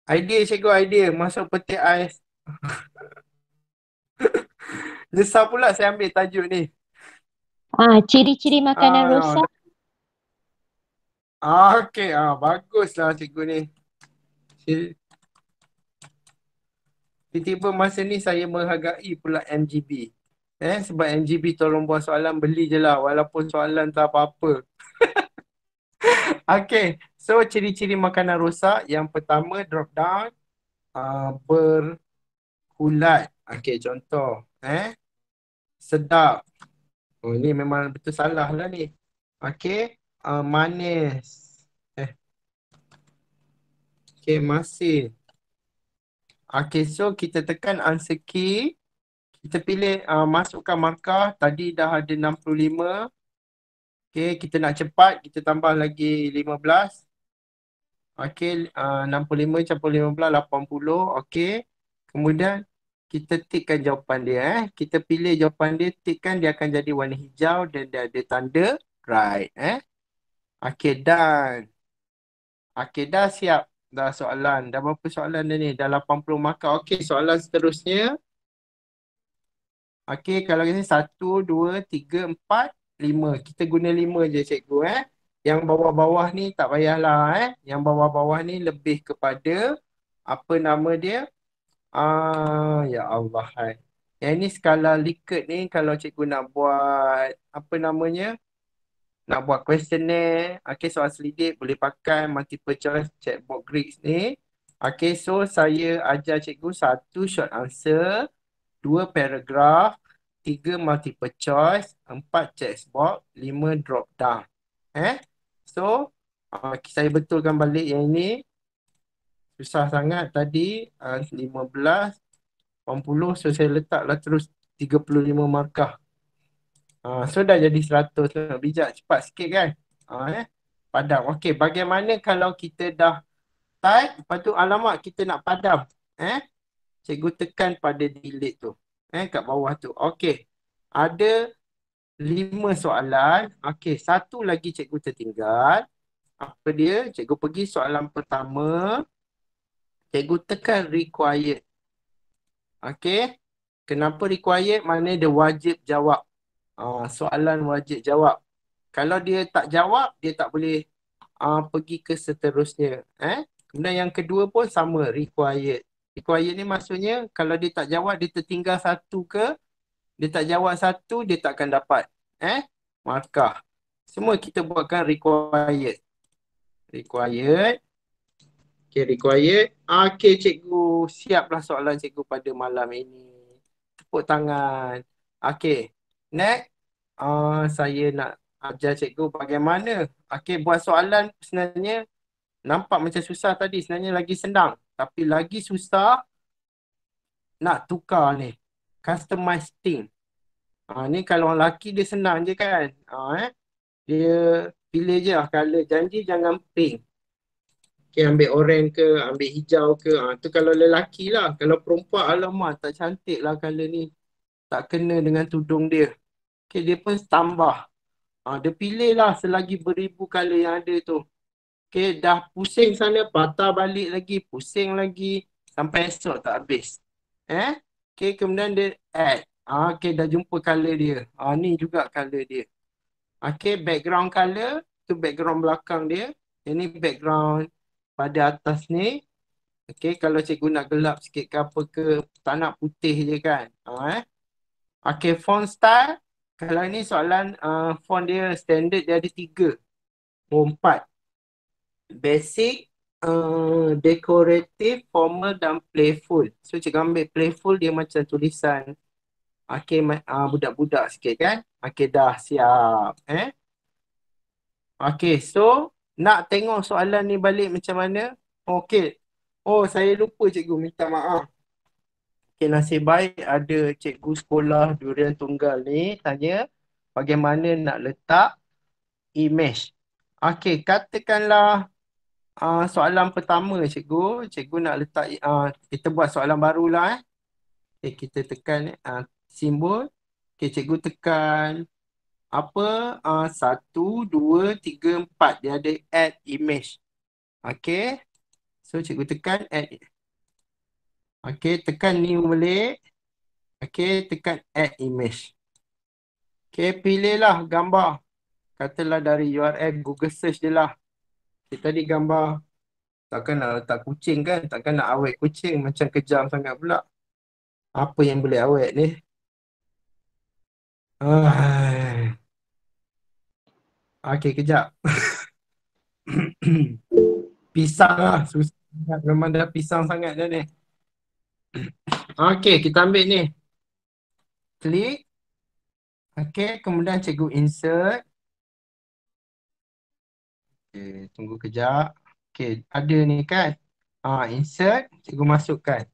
Idea cikgu, idea. Masuk peti ais. Nyesal pula saya ambil tajuk ni. Ciri-ciri makanan rosak. Okey, baguslah cikgu ni. Tiba-tiba masa ni saya menghargai pula MGB. Sebab MGB tolong buat soalan, beli je lah walaupun soalan tak apa-apa. Okey, so ciri-ciri makanan rosak. Yang pertama, drop down, berkulat. Okey, contoh. Sedap. Oh, ni memang betul salah lah ni. Okey, manis. Okey, masin. Okey, so kita tekan answer key. Kita pilih masukkan markah. Tadi dah ada 65. Okey, kita nak cepat. Kita tambah lagi 15. Okey, 65 campur 15, 80. Okey. Kemudian kita tikkan jawapan dia. Kita pilih jawapan dia, tikkan, dia akan jadi warna hijau dan dia ada tanda right. Okey, done. Okey, dah siap. Dah soalan. Dah berapa soalan dah ni? Dah 80 markah. Okey, soalan seterusnya. Okey, kalau ini 1, 2, 3, 4, 5. Kita guna 5 je cikgu. Yang bawah-bawah ni tak payahlah. Yang bawah-bawah ni lebih kepada apa nama dia? Ya Allah. Yang ni skala Likert ni kalau cikgu nak buat apa namanya? Nak buat questionnaire. Okey, soal selidik boleh pakai multiple choice checkbox Greeks ni. Okey, so saya ajar cikgu 1 short answer, 2 paragraf, 3 multiple choice, 4 checkbox, 5 drop down. So, saya betulkan balik yang ini. Susah sangat tadi. 15, 80. So, saya letaklah terus 35 markah. So, dah jadi 100 lah. Bijak, cepat sikit kan? Padam. Okey, bagaimana kalau kita dah type, lepas tu alamak kita nak padam? Cikgu tekan pada delete tu. Kat bawah tu. Okey. Ada 5 soalan. Okey, satu lagi cikgu tertinggal. Apa dia? Cikgu pergi soalan pertama. Cikgu tekan required. Okey. Kenapa required? Maknanya dia wajib jawab. Soalan wajib jawab. Kalau dia tak jawab, dia tak boleh pergi ke seterusnya. Kemudian yang kedua pun sama, required. Required ni maksudnya kalau dia tak jawab, dia tertinggal satu ke, dia tak jawab satu, dia tak akan dapat markah. Semua kita buatkan required. Required. Okay, required. Okay, cikgu. Siaplah soalan cikgu pada malam ini. Tepuk tangan. Okay. Next. Saya nak ajar cikgu bagaimana. Okay, buat soalan sebenarnya nampak macam susah tadi. Sebenarnya lagi senang. Tapi lagi susah nak tukar ni. Customize theme. Ni kalau orang lelaki dia senang je kan. Dia pilih je lah color. Janji jangan pink. Okay, ambil orange ke, ambil hijau ke. Tu kalau lelaki lah. Kalau perempuan, alamak tak cantik lah color ni. Tak kena dengan tudung dia. Okay, dia pun tambah. Dia pilih lah selagi beribu color yang ada tu. Okay, dah pusing sana, patah balik lagi, pusing lagi. Sampai esok tak habis. Okay, kemudian dia add. Okay, dah jumpa color dia. Ni juga color dia. Okay, background color tu background belakang dia. Ini background pada atas ni. Okay, kalau cikgu nak gelap sikit ke apa ke, tak nak putih je kan. Okay, font style. Kalau ni soalan font dia standard dia ada 3. 4. Basic, decorative, formal dan playful. So cikgu ambil playful dia macam tulisan. Okay, budak-budak sikit kan. Okay, dah siap. Okay, so nak tengok soalan ni balik macam mana? Okay. Oh, saya lupa cikgu, minta maaf. Okay, nasib baik ada cikgu sekolah Durian Tunggal ni tanya bagaimana nak letak image. Okay, katakanlah soalan pertama cikgu. Cikgu nak letak, kita buat soalan barulah. Okay, kita tekan simbol. Okay, cikgu tekan apa? 1, 2, 3, 4. Dia ada add image. Okay. So, cikgu tekan add. Okay, tekan new balik. Okay, tekan add image. Okay, pilihlah gambar. Katalah dari URL Google search je lah. Kita tadi gambar. Takkan nak letak kucing kan? Takkan nak awet kucing. Macam kejam sangat pula. Apa yang boleh awet ni? Okay, kejap. Pisang lah. Susah. Memang dah pisang sangat dah ni. Okay, kita ambil ni. Klik. Okay, kemudian cikgu insert. Okay, tunggu kejap. Okay, ada ni kan. Insert. Cikgu masukkan.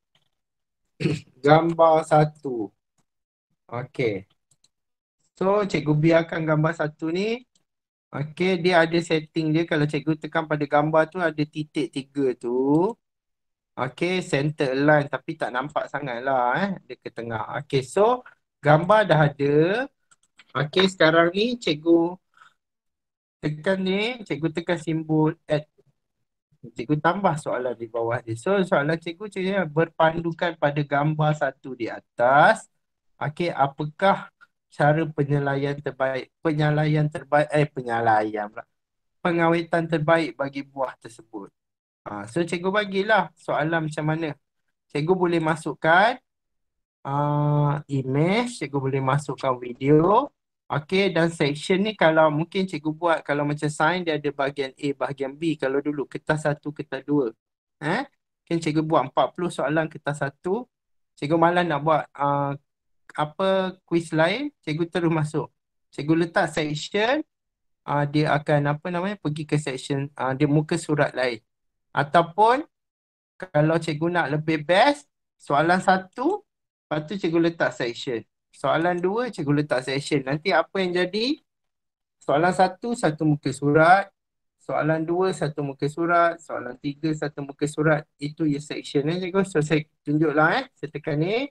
Gambar 1. Okay. So, cikgu biarkan gambar 1 ni. Okay, dia ada setting dia. Kalau cikgu tekan pada gambar tu ada titik 3 tu. Okay, center align tapi tak nampak sangat lah dia ke tengah. Okay, so gambar dah ada. Okay, sekarang ni cikgu tekan ni. Cikgu tekan simbol add. Cikgu tambah soalan di bawah dia. So, soalan cikgu berpandukan pada gambar 1 di atas. Okay, apakah cara penyelaian terbaik? Pengawetan terbaik bagi buah tersebut. So, cikgu bagilah soalan macam mana. Cikgu boleh masukkan image, cikgu boleh masukkan video. Okay, dan section ni kalau mungkin cikgu buat, kalau macam sign dia ada bahagian A, bahagian B. Kalau dulu kertas 1, kertas 2. Mungkin cikgu buat 40 soalan kertas 1. Cikgu malas nak buat quiz lain, cikgu terus masuk. Cikgu letak section, dia akan pergi ke section, dia muka surat lain. Ataupun kalau cikgu nak lebih best, soalan 1, lepas tu cikgu letak section. Soalan 2, cikgu letak section. Nanti apa yang jadi? Soalan 1, satu muka surat. Soalan 2, satu muka surat. Soalan 3, satu muka surat. Itu ya section cikgu. So saya tunjuklah Saya tekan ni.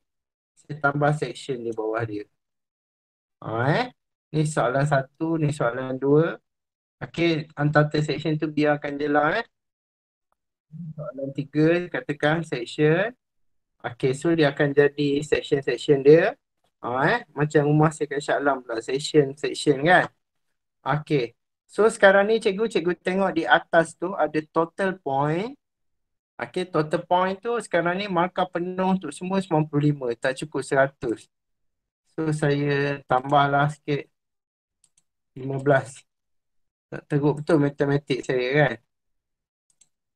Saya tambah section di bawah dia. Ni soalan 1, ni soalan 2. Okay, antara section tu biarkan je lah Soalan 3, katakan section. Okay, so dia akan jadi section-section dia. Macam rumah saya kat Shah Alam pula, section kan. Okay, so sekarang ni cikgu tengok di atas tu ada total point. Okay, total point tu sekarang ni markah penuh untuk semua 95, tak cukup 100. So saya tambahlah sikit 15. Tak teruk betul matematik saya kan.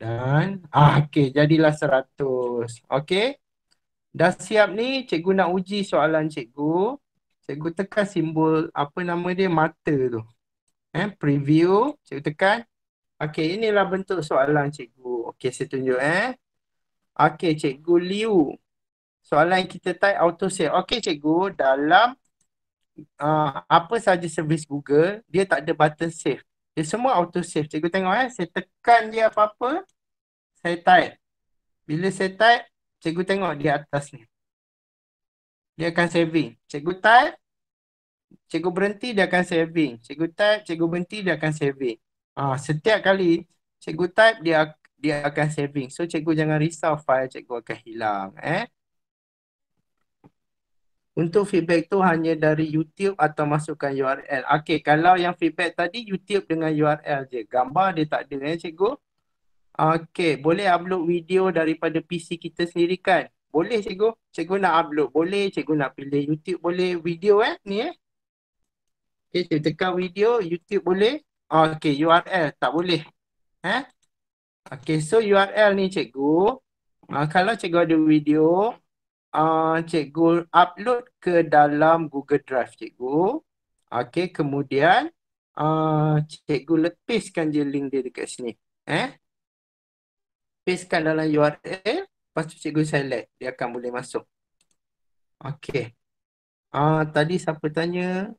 Dan okay, jadilah 100. Okay, dah siap ni, cikgu nak uji soalan cikgu. Cikgu tekan simbol mata tu. Preview, cikgu tekan. Okay, inilah bentuk soalan cikgu. Okay, saya tunjuk Okay, cikgu Liu. Soalan yang kita type auto save. Okay, cikgu, dalam apa saja servis Google, dia tak ada button save. Dia semua auto save. Cikgu tengok saya tekan dia apa-apa, saya type. Bila saya type, cikgu tengok di atas ni. Dia akan saving. Cikgu type, cikgu berhenti, dia akan saving. Cikgu type, cikgu berhenti, dia akan saving. Setiap kali cikgu type, dia akan saving. So, cikgu jangan risau file cikgu akan hilang. Untuk feedback tu hanya dari YouTube atau masukkan URL. Okey, kalau yang feedback tadi YouTube dengan URL je. Gambar dia tak ada cikgu. Okey, boleh upload video daripada PC kita sendiri kan? Boleh cikgu. Cikgu nak upload boleh, cikgu nak pilih YouTube boleh. Video ni Okey, cikgu tekan video, YouTube boleh. Okey, URL tak boleh. Okey, so URL ni cikgu. Kalau cikgu ada video, cikgu upload ke dalam Google Drive cikgu. Okey, kemudian cikgu lepiskan je link dia dekat sini. Pastekan dalam URL, lepas tu cikgu select, dia akan boleh masuk. Okey. Tadi siapa tanya?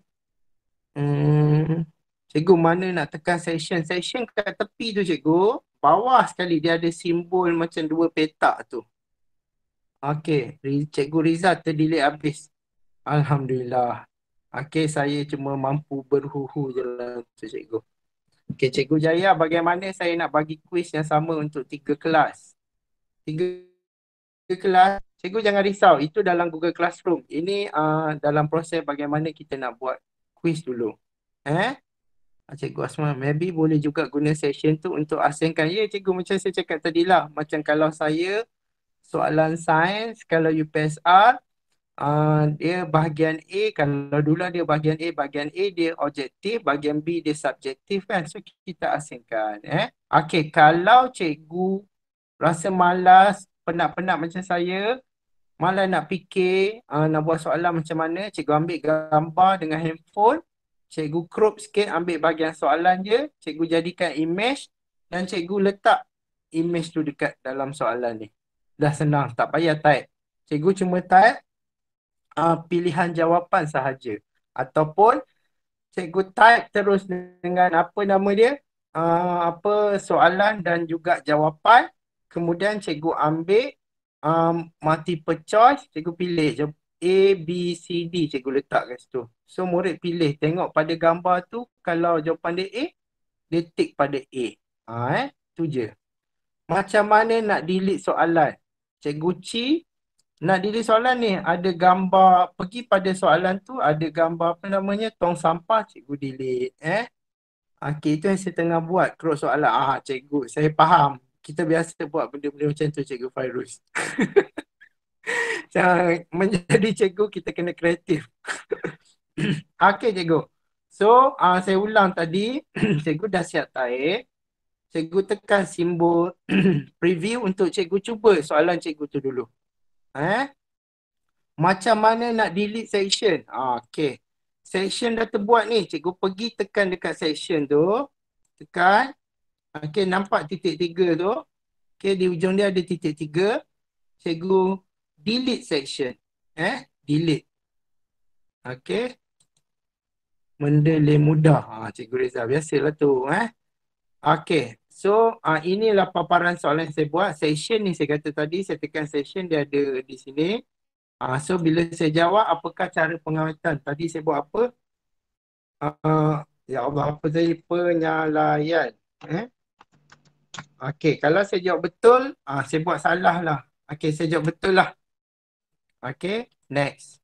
Cikgu mana nak tekan session? Session kat tepi tu cikgu. Bawah sekali dia ada simbol macam 2 petak tu. Okey, Cikgu Rizal terdelete habis. Alhamdulillah. Okey, saya cuma mampu berhuhu je lah untuk cikgu. Okey, Cikgu Jaya, bagaimana saya nak bagi kuis yang sama untuk 3 kelas? 3 kelas, cikgu jangan risau. Itu dalam Google Classroom. Ini dalam proses bagaimana kita nak buat kuis dulu. Cikgu Asma, maybe boleh juga guna session tu untuk asingkan. Ya, cikgu, macam saya cakap tadi lah. Macam kalau saya soalan sains, kalau UPSR, dia bahagian A, kalau dulu dia bahagian A dia objektif, bahagian B dia subjektif kan. So kita asingkan. Okey, kalau cikgu rasa malas, penat-penat macam saya, malas nak fikir, nak buat soalan macam mana, cikgu ambil gambar dengan handphone, cikgu crop sikit, ambil bahagian soalan je, cikgu jadikan image dan cikgu letak image tu dekat dalam soalan ni. Dah senang, tak payah type. Cikgu cuma type pilihan jawapan sahaja. Ataupun cikgu type terus dengan apa nama dia, soalan dan juga jawapan. Kemudian cikgu ambil multiple choice, cikgu pilih je A, B, C, D, cikgu letak kat situ. So murid pilih, tengok pada gambar tu, kalau jawapan dia A, dia tick pada A. Tu je. Macam mana nak delete soalan? Cikgu Ci nak delete soalan ni, ada gambar, pergi pada soalan tu, ada gambar apa namanya, tong sampah, cikgu delete. Okey, itu yang saya tengah buat, crop soalan. Cikgu, saya faham. Kita biasa buat benda-benda macam tu, Cikgu Fairuz. Menjadi cikgu, kita kena kreatif. Okey, cikgu. So, saya ulang tadi, cikgu dah siap tarik. Cikgu tekan simbol preview untuk cikgu cuba soalan cikgu tu dulu. Macam mana nak delete section? Okey. Section dah terbuat ni. Cikgu pergi tekan dekat section tu. Tekan. Okey, nampak titik 3 tu. Okey, di ujung dia ada titik 3. Cikgu delete section. Delete. Okey. Benda lebih mudah. Cikgu Reza, biasalah tu. Okey. So, inilah paparan soalan yang saya buat. Section ni saya kata tadi, saya tekan section, dia ada di sini. So, bila saya jawab, apakah cara pengawatan? Tadi saya buat apa? Ya Allah, apa tadi? Penyalaian. Okey, kalau saya jawab betul, saya buat salah lah. Okey, saya jawab betul lah. Okey, next.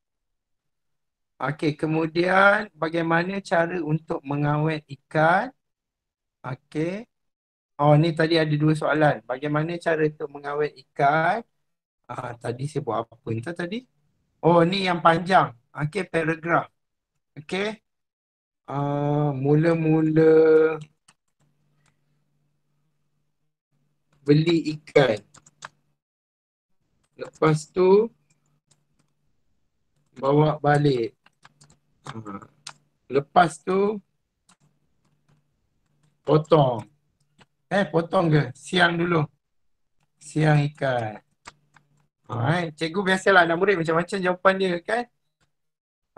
Okey, kemudian bagaimana cara untuk mengawet ikan? Okey. Ni tadi ada 2 soalan. Bagaimana cara untuk mengawet ikan? Tadi saya buat apa entah tadi? Ni yang panjang. Okey, paragraf. Okey. Mula-mula beli ikan. Lepas tu bawa balik. Lepas tu potong. Potong ke? Siang dulu. Siang ikan. Cikgu biasalah anak murid macam-macam jawapan dia kan.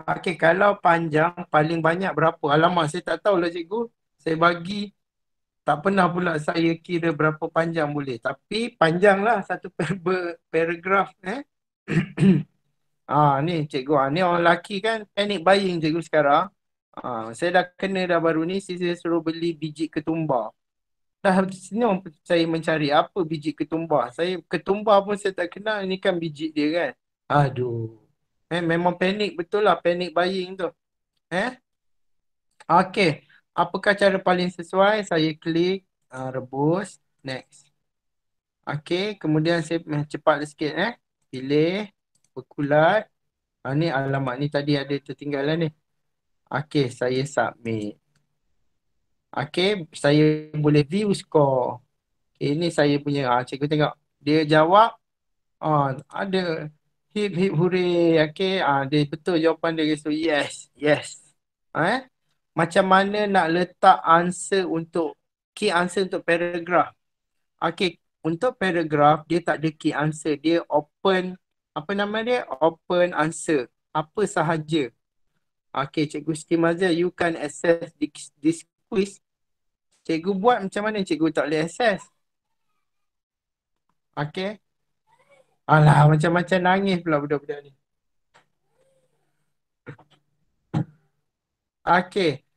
Okey, kalau panjang paling banyak berapa? Alamak, saya tak tahulah cikgu. Saya bagi, tak pernah pula saya kira berapa panjang boleh. Tapi panjanglah satu paragraf. Ni cikgu, ni orang lelaki kan panic buying cikgu sekarang. Saya dah kena dah baru ni, saya suruh beli biji ketumbar. Dah senang saya mencari apa biji ketumbar. Ketumbar pun saya tak kenal, ni kan biji dia kan. Aduh. Memang panik betul lah, panic buying tu. Okey. Apakah cara paling sesuai? Saya klik rebus. Next. Okey. Kemudian saya cepat sikit Pilih. Berkulat. Ni alamat ni tadi ada tertinggalan ni. Okey. Saya submit. Okey. Saya boleh view score. Ini saya punya. Cikgu tengok. Dia jawab. Ada. Hip hip hooray. Okey. Dia betul jawapan dia. So yes. Yes. Macam mana nak letak answer untuk key answer untuk paragraph. Okey, untuk paragraph dia tak ada key answer, dia open, apa nama dia? Open answer. Apa sahaja. Okey, Cikgu Siti Mazia, you can access this quiz. Cikgu buat macam mana cikgu tak boleh access? Okey. Alah, macam-macam nangis pula budak-budak ni. Okey.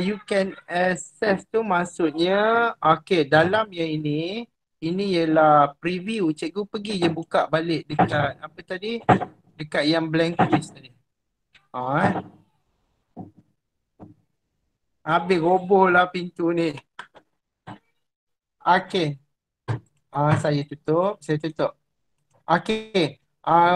You can access tu maksudnya dalam yang ini ialah preview. Cikgu pergi je buka balik dekat apa tadi? Dekat yang blank quiz tadi. Habis roboh lah pintu ni. Okey. Saya tutup. Okey.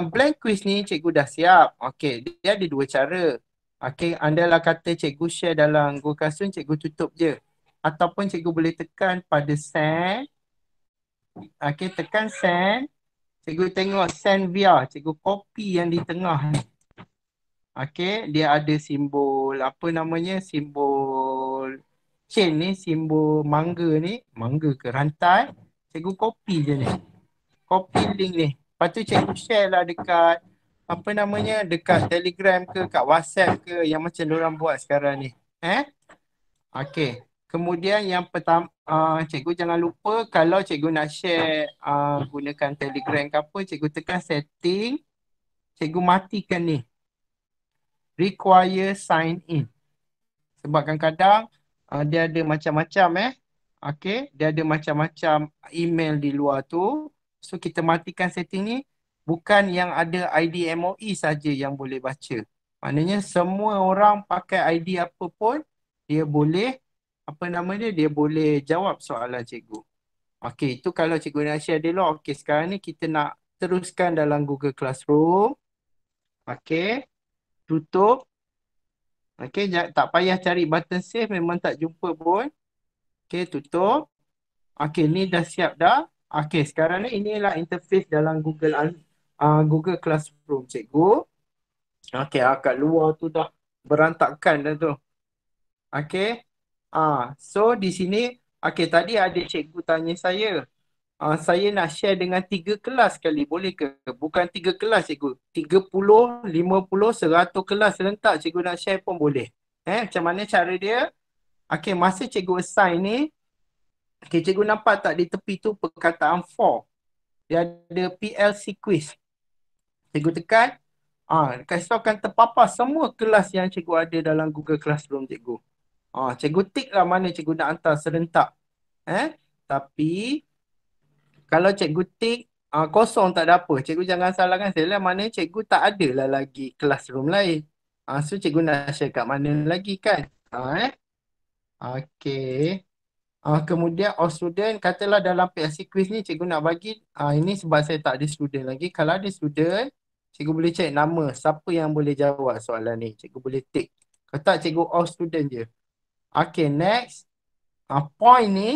Blank quiz ni cikgu dah siap. Okey, dia ada dua cara. Okey, andalah kata cikgu share dalam Google Classroom, cikgu tutup je. Ataupun cikgu boleh tekan pada send. Okey, tekan send. Cikgu tengok send via. Cikgu copy yang di tengah ni. Okey, dia ada simbol, apa namanya, simbol chain ni, simbol mangga ni. Mangga ke rantai. Cikgu copy je ni. Copy link ni. Lepas tu cikgu share lah dekat apa namanya, dekat Telegram ke, kat WhatsApp ke, yang macam diorang buat sekarang ni. Okey. Kemudian yang pertama, cikgu jangan lupa kalau cikgu nak share gunakan Telegram ke apa, cikgu tekan setting, cikgu matikan ni. Require sign in. Sebab kadang-kadang dia ada macam-macam Okey, dia ada macam-macam email di luar tu. So kita matikan setting ni. Bukan yang ada ID MOE saja yang boleh baca. Maknanya semua orang pakai ID apa pun, dia boleh, apa nama dia, dia boleh jawab soalan cikgu. Okey, itu kalau cikgu nak share dulu. Okey, sekarang ni kita nak teruskan dalam Google Classroom. Okey, tutup. Okey, tak payah cari button save, memang tak jumpa pun. Okey, tutup. Okey, ni dah siap dah. Okey, sekarang ni inilah interface dalam Google Classroom cikgu. Okey, kat luar tu dah berantakan dah tu. Okey. So di sini, tadi ada cikgu tanya saya. Saya nak share dengan 3 kelas sekali, boleh ke? Bukan 3 kelas cikgu. 30, 50, 100 kelas serentak cikgu nak share pun boleh. Macam mana cara dia? Okey, masa cikgu assign ni, cikgu nampak tak di tepi tu perkataan for. Dia ada PLC quiz. Cikgu tekan. Dekat situ akan terpapar semua kelas yang cikgu ada dalam Google Classroom cikgu. Cikgu tik lah mana cikgu nak hantar serentak. Tapi kalau cikgu tik kosong tak ada apa. Cikgu jangan salahkan saya lah, mana cikgu tak ada lah lagi classroom lain. So cikgu nak share kat mana lagi kan. Okey. Kemudian all student, katalah dalam PLC quiz ni cikgu nak bagi, ini sebab saya tak ada student lagi. Kalau ada student, cikgu boleh cek nama siapa yang boleh jawab soalan ni. Cikgu boleh tick. Kalau tak, cikgu all student je. Okey, next. Point ni.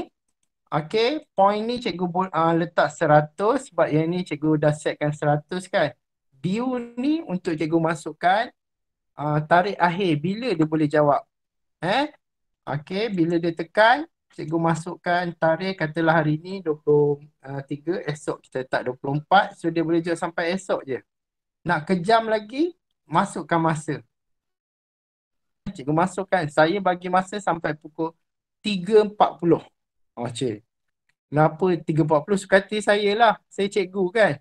Okey, point ni cikgu letak 100 sebab yang ni cikgu dah setkan 100 kan. View ni untuk cikgu masukkan tarikh akhir bila dia boleh jawab. Okey, bila dia tekan, cikgu masukkan tarikh, katalah hari ni 23, esok kita letak 24. So dia boleh jawab sampai esok je. Nak kejam lagi, masukkan masa. Cikgu masukkan, saya bagi masa sampai pukul 3.40. Cik. Kenapa 3.40? Suka hati saya lah. Saya cikgu kan.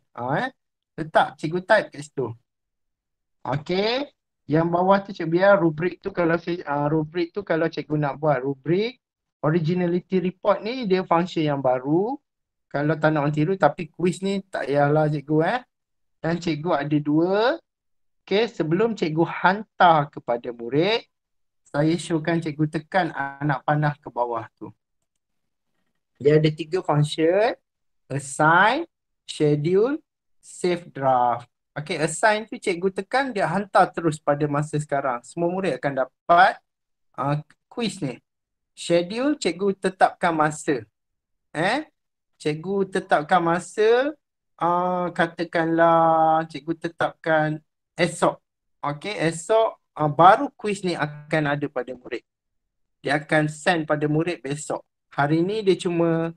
Letak, cikgu type kat situ. Okey. Yang bawah tu cikgu biar rubrik tu kalau cikgu nak buat rubrik. Originality report ni dia function yang baru. Kalau tak nak orang tiru, tapi quiz ni tak payahlah cikgu Dan cikgu ada 2. Okay, sebelum cikgu hantar kepada murid, saya showkan cikgu tekan anak panah ke bawah tu. Dia ada 3 function, assign, schedule, save draft. Okay, assign tu cikgu tekan, dia hantar terus pada masa sekarang. Semua murid akan dapat quiz ni. Schedule, cikgu tetapkan masa. Cikgu tetapkan masa, katakanlah cikgu tetapkan esok. Okay, esok baru quiz ni akan ada pada murid. Dia akan send pada murid besok. Hari ni dia cuma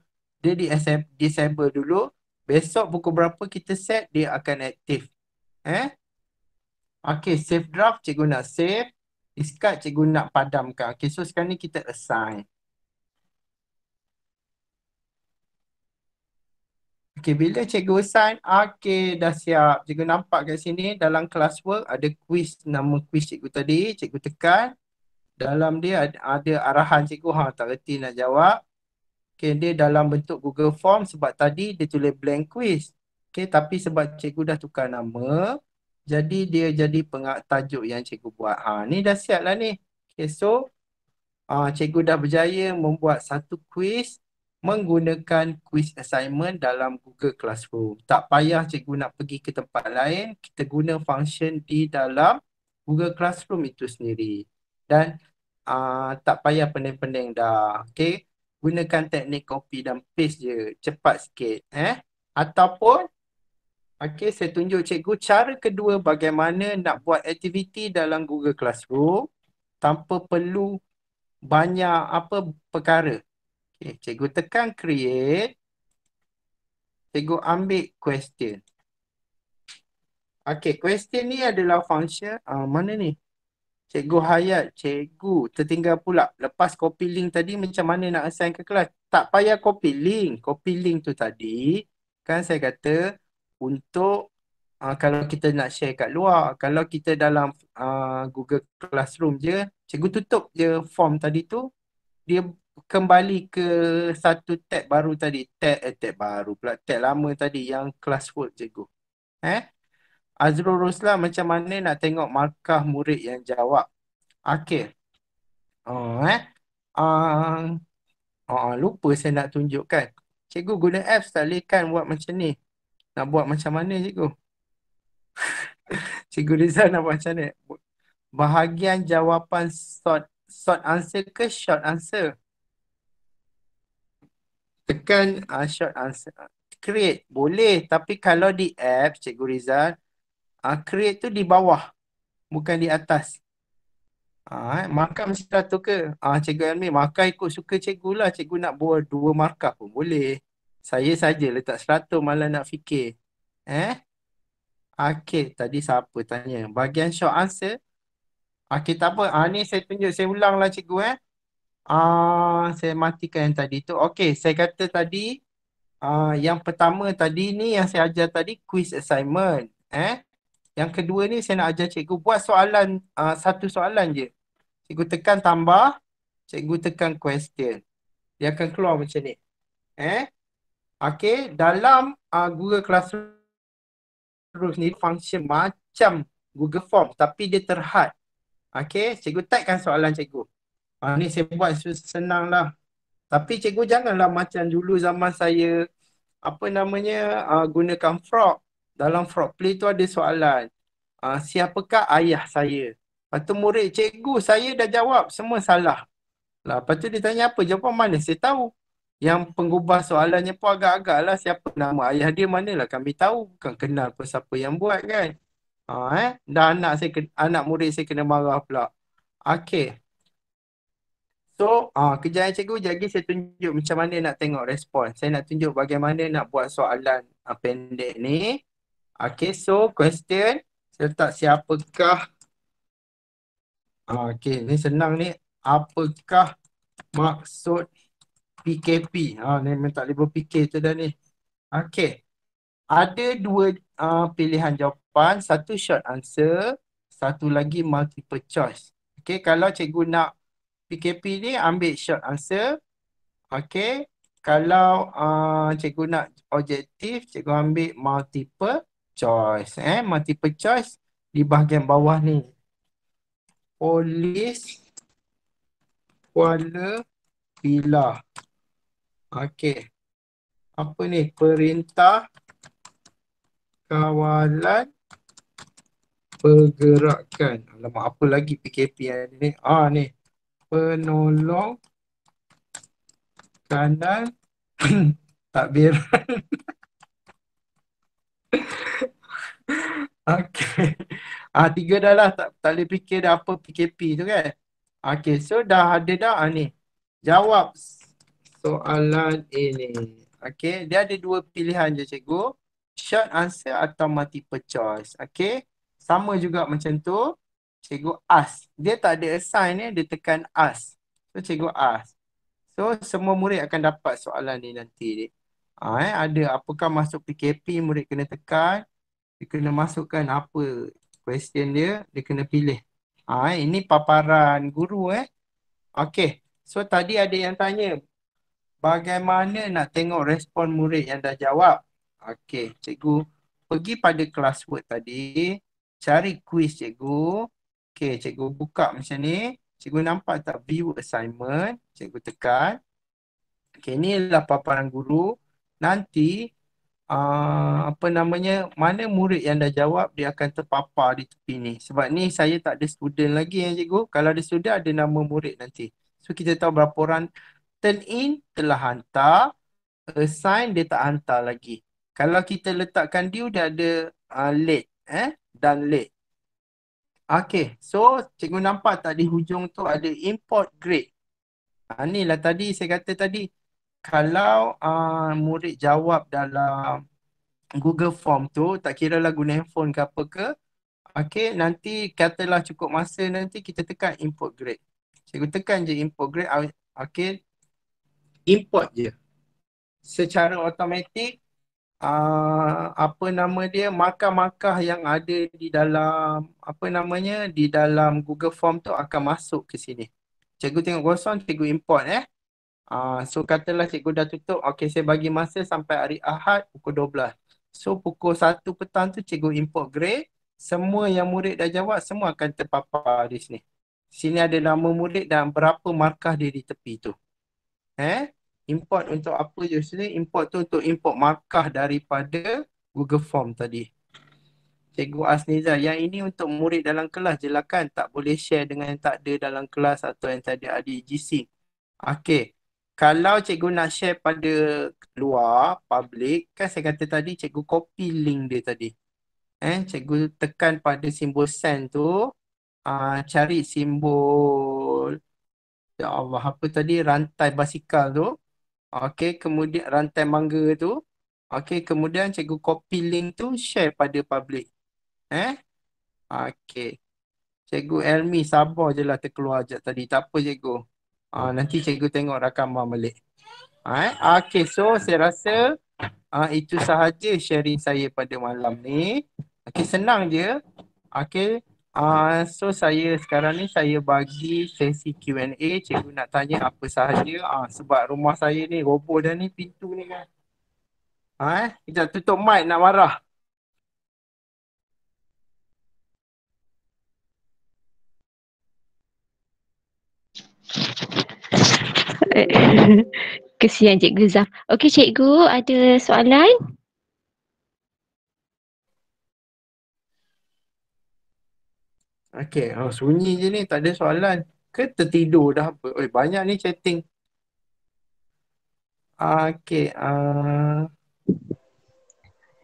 disable dulu. Besok pukul berapa kita set, dia akan aktif. Okay, save draft cikgu nak save. Discard cikgu nak padamkan. Okay, so sekarang ni kita assign. Okay, bila cikgu assign, okay, dah siap. Cikgu nampak kat sini dalam classwork ada quiz, nama quiz cikgu tadi. Cikgu tekan. Dalam dia ada arahan cikgu, tak reti nak jawab. Okay, dia dalam bentuk Google Form sebab tadi dia tulis blank quiz. Okay, tapi sebab cikgu dah tukar nama, jadi dia jadi tajuk yang cikgu buat. Ni dah siap lah ni. Okay, so cikgu dah berjaya membuat satu quiz menggunakan quiz assignment dalam Google Classroom. Tak payah cikgu nak pergi ke tempat lain, kita guna function di dalam Google Classroom itu sendiri. Dan tak payah pening-pening dah. Okay, gunakan teknik copy dan paste je, cepat sikit. Ataupun, okay, saya tunjuk cikgu cara kedua bagaimana nak buat aktiviti dalam Google Classroom tanpa perlu banyak perkara. Okay, cikgu tekan create. Cikgu ambil question. Okay, question ni adalah function. Mana ni? Cikgu Hayat, cikgu tertinggal pula. Lepas copy link tadi macam mana nak assign ke kelas? Tak payah copy link. Copy link tu tadi, kan saya kata untuk kalau kita nak share kat luar. Kalau kita dalam Google Classroom je, cikgu tutup je form tadi tu. Dia kembali ke satu tab baru tadi. Tab baru pula. Tab lama tadi yang classwork cikgu. Azrul Ruslan, macam mana nak tengok markah murid yang jawab? Okay. Lupa saya nak tunjukkan. Cikgu guna apps tak boleh kan buat macam ni? Nak buat macam mana cikgu? Cikgu Rizal nak buat macam mana? Bahagian jawapan short answer ke short answer? Tekan short answer. Create boleh, tapi kalau di app Cikgu Rizal, create tu di bawah, bukan di atas. Markah mesti satu ke? Cikgu Elmi, markah ikut suka cikgu lah. Cikgu nak buat 2 markah pun boleh. Saya saja letak 100 malah nak fikir. Okay, tadi siapa tanya? Bahagian short answer. Okay, tak apa. Ni saya tunjuk, saya ulang lah cikgu. Saya matikan yang tadi tu. Okay, saya kata tadi, yang pertama tadi ni yang saya ajar tadi quiz assignment. Yang kedua ni saya nak ajar cikgu buat soalan, satu soalan je. Cikgu tekan tambah, cikgu tekan question. Dia akan keluar macam ni. Okay, dalam Google Classroom ni function macam Google Form tapi dia terhad. Okay, cikgu typekan soalan cikgu. Ni saya buat senang lah. Tapi cikgu janganlah macam dulu zaman saya, gunakan frog. Dalam frog play tu ada soalan. Siapakah ayah saya? Lepas tu murid, cikgu saya dah jawab, semua salah. Lepas tu dia tanya apa? Jawapan mana? Saya tahu. Yang penggubah soalannya pun agak-agak lah. Siapa nama ayah dia, manalah kami tahu. Bukan kenal pun siapa yang buat kan. Dan anak murid saya kena marah pula. Okay. So, kejap cikgu, jadi saya tunjuk macam mana nak tengok respon. Saya nak tunjuk bagaimana nak buat soalan pendek ni. Okay, so question. Saya letak siapakah. Okay, ni senang ni. Apakah maksud PKP? Ni memang tak boleh berfikir tu dah ni. Okay. Ada 2 pilihan jawapan. Satu short answer. Satu lagi multiple choice. Okay, kalau cikgu nak PKP ni ambil short answer. Okay. Kalau cikgu nak objektif, cikgu ambil multiple choice. Multiple choice di bahagian bawah ni. Polis Kuala Pilah. Okey. Apa ni? Perintah Kawalan Pergerakan. Alamak, apa lagi PKP yang ni? Ni. Penolong Kanan Takbiran. Okey. Tiga dah lah. Tak boleh fikir dah apa PKP tu kan. Okey, so dah ada dah ni. Jawab soalan ini. Okey, dia ada dua pilihan je cikgu. Short answer atau multiple choice. Okey, sama juga macam tu. Cikgu ask. Dia tak ada assign ni, dia tekan ask. So cikgu ask. So semua murid akan dapat soalan ni nanti ni. Ada apakah masuk PKP, murid kena tekan. Dia kena masukkan apa question dia kena pilih. Ini paparan guru Okey. So tadi ada yang tanya, bagaimana nak tengok respon murid yang dah jawab? Okey, cikgu pergi pada classwork tadi, cari quiz cikgu. Okey, cikgu buka macam ni. Cikgu nampak tak view assignment? Cikgu tekan. Okey, inilah paparan guru. Nanti mana murid yang dah jawab, dia akan terpapar di tepi ni. Sebab ni saya tak ada student lagi cikgu. Kalau ada student, ada nama murid nanti. So kita tahu berapa orang turn in telah hantar, assign dia tak hantar lagi. Kalau kita letakkan due, dia ada late dan late. Okey, so cikgu nampak tak di hujung tu ada import grade. Ni lah tadi saya kata tadi, kalau murid jawab dalam Google Form tu, tak kira lah guna handphone ke apa ke, okey, nanti katalah cukup masa nanti kita tekan import grade. Cikgu tekan je import grade, okey, import je. Secara automatik, markah-markah yang ada di dalam, di dalam Google Form tu akan masuk ke sini. Cikgu tengok kosong, cikgu import So katalah cikgu dah tutup, okey, saya bagi masa sampai hari Ahad pukul 12. So pukul 1 petang tu cikgu import grade. Semua yang murid dah jawab, semua akan terpapar di sini. Sini ada nama murid dan berapa markah dia di tepi tu. Import untuk apa je sini? Import tu untuk import markah daripada Google Form tadi. Cikgu Asniza, yang ini untuk murid dalam kelas je lah kan? Tak boleh share dengan yang tak ada dalam kelas atau yang tak ada GC. Okey. Kalau cikgu nak share pada luar, public, kan saya kata tadi cikgu copy link dia tadi. Cikgu tekan pada simbol send tu, cari simbol, ya Allah, apa tadi, rantai basikal tu. Okey, kemudian rantai mangga tu. Okey, kemudian cikgu copy link tu, share pada public. Okey. Cikgu Elmi sabar je lah terkeluar sekejap tadi. Tak apa cikgu. Nanti cikgu tengok rakaman balik. Okey, so saya rasa itu sahaja sharing saya pada malam ni. Okey, senang je. Okey. So saya sekarang ni saya bagi sesi Q&A. Cikgu nak tanya apa sahaja. Sebab rumah saya ni roboh dah ni pintu ni kan. Sekejap tutup mic nak marah. Kesian Cikgu Zaf. Okey Cikgu, ada soalan? Okey, sunyi je ni, tak ada soalan. Ke tertidur dah apa? Banyak ni chatting. Okey,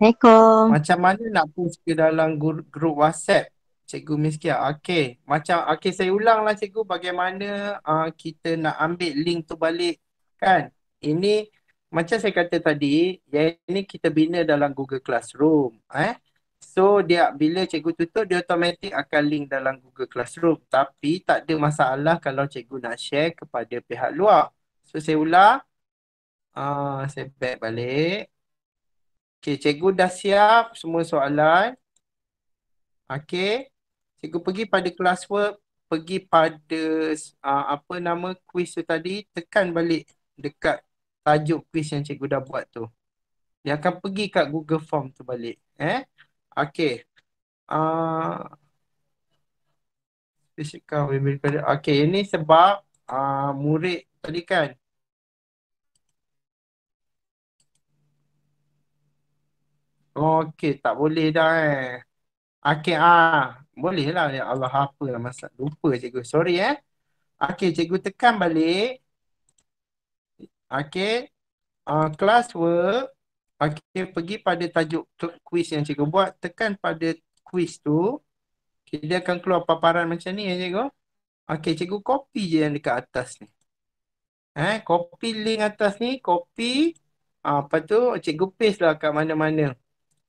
Assalamualaikum. macam mana nak post ke dalam grup WhatsApp Cikgu Miskia? Okey, saya ulang lah cikgu, bagaimana kita nak ambil link tu balik kan. Ini macam saya kata tadi, yang ini kita bina dalam Google Classroom. So bila cikgu tutup, dia automatik akan link dalam Google Classroom. Tapi tak ada masalah kalau cikgu nak share kepada pihak luar. So saya ulang. Saya back balik. Okey, cikgu dah siap semua soalan. Okey. Cikgu pergi pada classwork, pergi pada quiz tu tadi, tekan balik dekat tajuk quiz yang cikgu dah buat tu. Dia akan pergi kat Google Form tu balik. Okey. Fisika daripada okey, ini sebab murid tadi kan. Okey, tak boleh dah Okey, boleh lah. Ya Allah, apa lah masalah. Lupa cikgu. Sorry Okey, cikgu tekan balik. Okey, classwork. Okey, pergi pada tajuk quiz yang cikgu buat. Tekan pada quiz tu. Okay, dia akan keluar paparan macam ni cikgu. Okey, cikgu copy je yang dekat atas ni. Copy link atas ni, copy. Lepas tu cikgu paste lah kat mana-mana.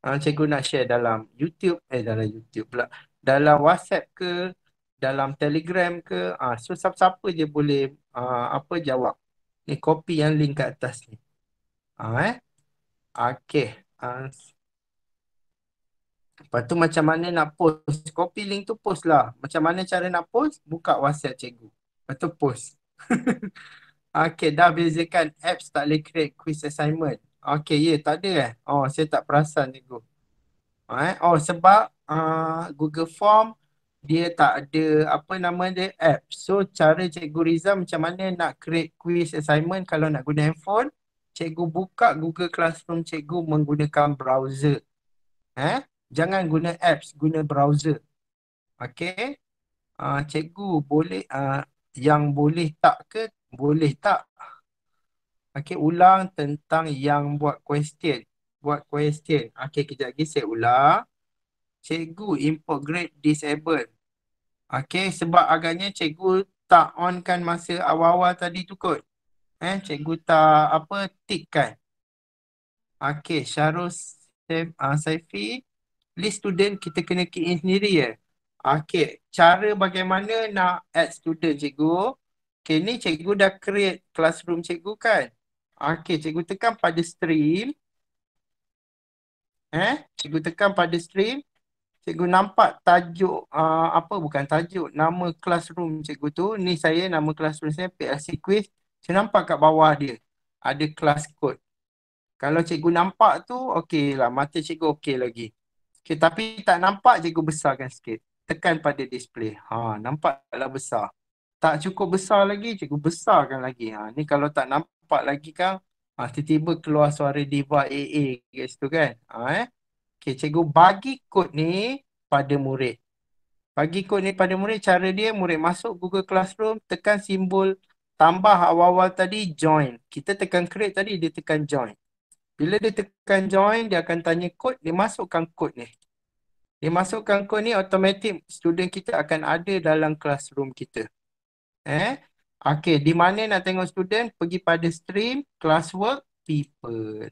Cikgu nak share dalam YouTube, dalam YouTube pula. Dalam WhatsApp ke, dalam Telegram ke. So siapa-siapa je boleh jawab. Ni copy yang link kat atas ni. Okey. Lepas tu macam mana nak post. Copy link tu post lah. Macam mana cara nak post? Buka WhatsApp cikgu. Lepas tu post. Okey, dah bezakan apps tak boleh create quiz assignment. Okey, tak ada saya tak perasan cikgu. Sebab Google Form dia tak ada apa nama dia app. So cara Cikgu Rizal macam mana nak create quiz assignment kalau nak guna handphone, cikgu buka Google Classroom cikgu menggunakan browser. Jangan guna apps, guna browser. Okey. Cikgu boleh yang boleh tak ke? Boleh tak? Okey, ulang tentang yang buat question. Buat question. Okey, kejap lagi saya ulang. Cikgu import grade disable. Okey, sebab agaknya cikgu tak onkan masa awal-awal tadi tu kot. Cikgu tak tick kan. Okey, Syarul Saifi, list student kita kena key in sendiri Okey, cara bagaimana nak add student cikgu. Okey, ni cikgu dah create classroom cikgu kan. Okey, cikgu tekan pada stream. Cikgu tekan pada stream. Cikgu nampak tajuk, bukan tajuk, nama classroom cikgu tu. Ni saya, nama classroom saya PLC Quiz. Saya nampak kat bawah dia. Ada class code. Kalau cikgu nampak tu, okey lah. Mata cikgu okey lagi. Okay, tapi tak nampak, cikgu besarkan sikit. Tekan pada display. Nampaklah besar. Tak cukup besar lagi, cikgu besarkan lagi. Ni kalau tak nampak lagi kan, tiba-tiba keluar suara Diva AA kat situ kan. Okay, cikgu bagi kod ni pada murid. Bagi kod ni pada murid, cara dia murid masuk Google Classroom, tekan simbol tambah awal-awal tadi, join. Kita tekan create tadi, dia tekan join. Bila dia tekan join, dia akan tanya kod, dia masukkan kod ni. Dia masukkan kod ni, automatik student kita akan ada dalam classroom kita. Okay, di mana nak tengok student? Pergi pada stream, classwork, people.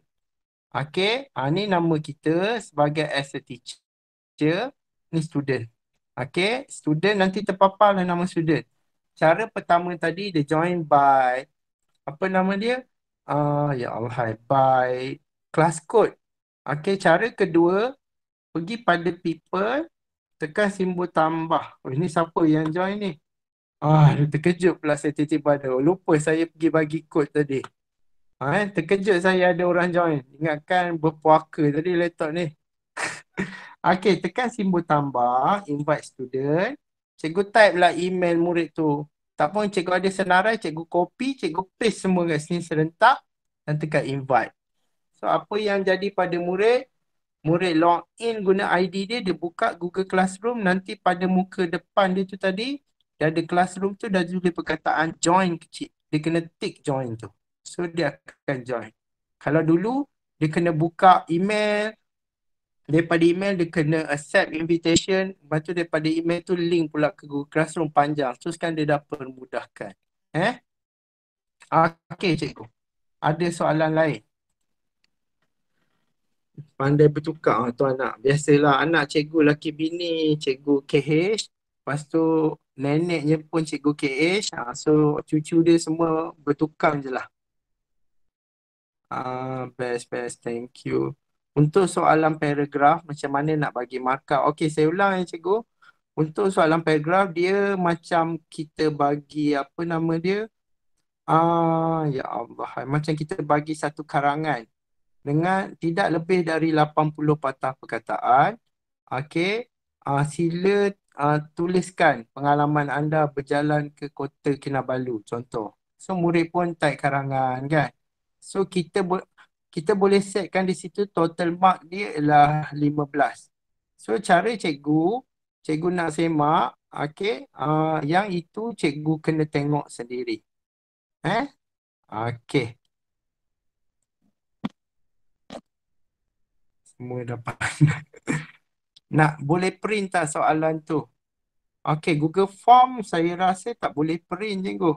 Okay, ni nama kita sebagai as a teacher, ni student. Okay, student nanti terpapar lah nama student. Cara pertama tadi dia join by, apa nama dia? Ya Allah, by class code. Okay, cara kedua, pergi pada people, tekan simbol tambah. Ini siapa yang join ni? Terkejut pula saya tiba-tiba ada. Lupa saya pergi bagi kod tadi. Terkejut saya ada orang join. Ingatkan berpuaka tadi laptop ni. Okey, tekan simbol tambah, invite student. Cikgu type lah email murid tu. Tak pun cikgu ada senarai, cikgu copy, cikgu paste semua kat sini serentak dan tekan invite. So apa yang jadi pada murid? Murid log in guna ID dia, dia buka Google Classroom, nanti pada muka depan dia tu tadi, dia ada classroom tu dah tulis perkataan join kecil. Dia kena tick join tu. So dia akan join. Kalau dulu dia kena buka email, daripada email dia kena accept invitation, lepas tu daripada email tu link pula ke Google Classroom panjang. So sekarang dia dah permudahkan. Okey cikgu. Ada soalan lain? Pandai bertukar tu anak. Biasalah anak cikgu laki bini, cikgu KH. Lepas tu neneknya pun cikgu KH. So cucu dia semua bertukar je lah. Best. Thank you. Untuk soalan paragraf, macam mana nak bagi markah? Okey, saya ulang cikgu. Untuk soalan paragraf, dia macam kita bagi, apa nama dia? Ya Allah. Macam kita bagi satu karangan dengan tidak lebih dari 80 patah perkataan. Okey. Sila tuliskan pengalaman anda berjalan ke Kota Kinabalu contoh. So murid pun type karangan kan. So kita boleh setkan di situ total mark dia ialah 15. So cara cikgu nak semak, okey, yang itu cikgu kena tengok sendiri. Okey. Semua dapat. Nak boleh print tak soalan tu? Okey, Google Form saya rasa tak boleh print cikgu.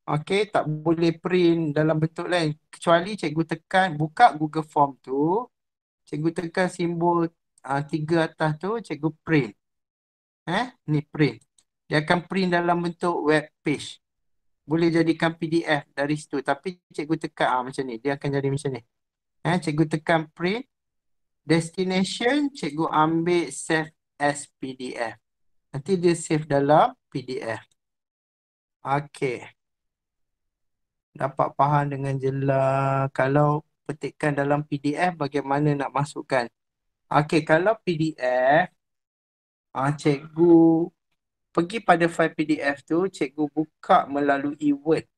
Okey, tak boleh print dalam bentuk lain. Kecuali cikgu tekan, buka Google Form tu, cikgu tekan simbol 3 atas tu, cikgu print. Ni print. Dia akan print dalam bentuk web page. Boleh jadikan PDF dari situ. Tapi cikgu tekan macam ni. Dia akan jadi macam ni. Cikgu tekan print. Destination, cikgu ambil save as PDF. Nanti dia save dalam PDF. Okey. Dapat faham dengan jelas. Kalau petikkan dalam PDF, bagaimana nak masukkan? Okey, kalau PDF, cikgu pergi pada file PDF tu, cikgu buka melalui Word.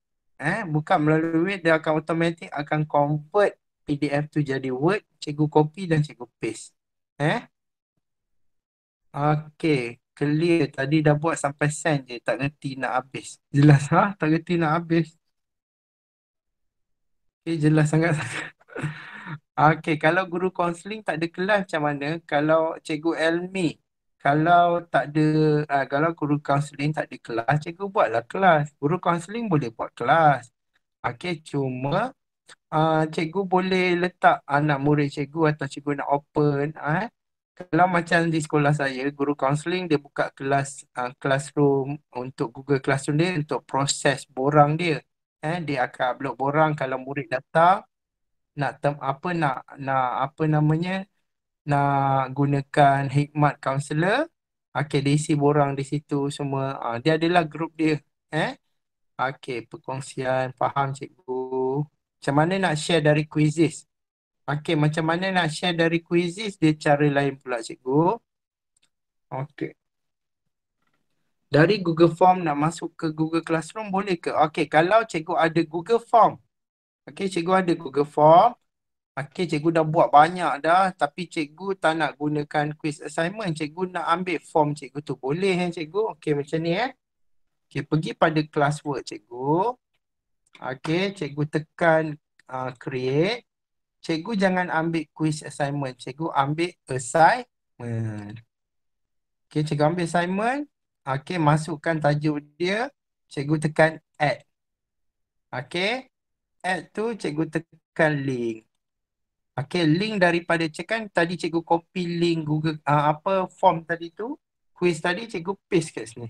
Buka melalui Word, dia akan automatik akan convert PDF tu jadi Word, cikgu copy dan cikgu paste. Okey, clear. Tadi dah buat sampai send je, tak reti nak habis. Jelas tak reti nak habis. Okay, jelas sangat. Okey, kalau guru kaunseling tak ada kelas macam mana? Kalau cikgu Elmi, kalau tak ada, kalau guru kaunseling tak ada kelas, cikgu buatlah kelas. Guru kaunseling boleh buat kelas. Okey, cuma cikgu boleh letak anak murid cikgu atau cikgu nak open. Kalau macam di sekolah saya, guru kaunseling dia buka kelas, classroom untuk Google Classroom dia untuk proses borang dia. Dia akan upload borang kalau murid datang nak nak gunakan khidmat kaunselor. Okey, dia isi borang di situ semua. Dia adalah grup dia. Okey, perkongsian, faham cikgu. Macam mana nak share dari quizzes? Okey, macam mana nak share dari quizzes? Dia cara lain pula cikgu. Okey. Dari Google Form nak masuk ke Google Classroom boleh ke? Okey, kalau cikgu ada Google Form. Okey, cikgu ada Google Form. Okey, cikgu dah buat banyak dah. Tapi cikgu tak nak gunakan quiz assignment. Cikgu nak ambil form cikgu tu. Boleh cikgu? Okey, macam ni Okey, pergi pada classwork cikgu. Okey, cikgu tekan create. Cikgu jangan ambil quiz assignment. Cikgu ambil assignment. Okey, cikgu ambil assignment. Okey, masukkan tajuk dia. Cikgu tekan add. Okey. Add tu cikgu tekan link. Okey, link daripada tadi cikgu copy link Google form tadi tu. Quiz tadi cikgu paste kat sini.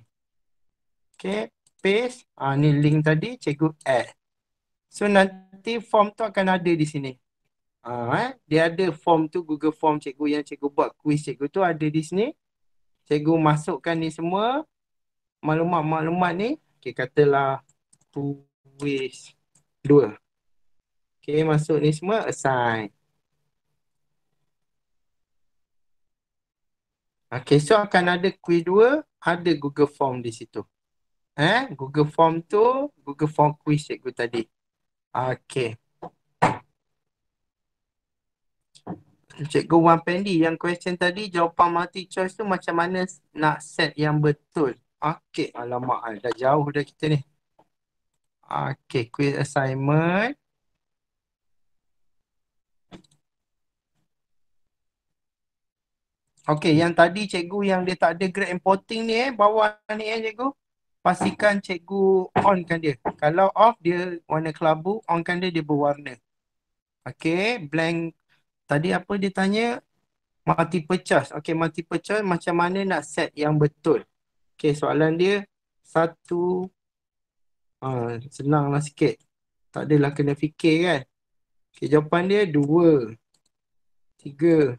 Okey, paste. Ni link tadi cikgu add. So nanti form tu akan ada di sini. Dia ada form tu, Google Form cikgu yang cikgu buat quiz cikgu tu ada di sini. Cikgu masukkan ni semua maklumat-maklumat ni. Okey, katalah quiz 2. Okey, masuk ni semua assign. Okey, so akan ada quiz 2, ada Google Form di situ. Google Form tu, Google Form quiz cikgu tadi. Okey. Cikgu Wan Pendi, yang question tadi jawapan multi choice tu macam mana nak set yang betul? Okey, alamak, dah jauh dah kita ni. Okey, quiz assignment. Okey, yang tadi cikgu yang dia tak ada grade importing ni bawah ni cikgu. Pastikan cikgu onkan dia. Kalau off dia warna kelabu, onkan dia berwarna. Okey, blank. Tadi apa dia tanya? Multiple choice. Okey, multiple choice macam mana nak set yang betul? Okey, soalan dia 1. Senanglah sikit. Tak adalah kena fikir kan. Okey, jawapan dia 2, 3,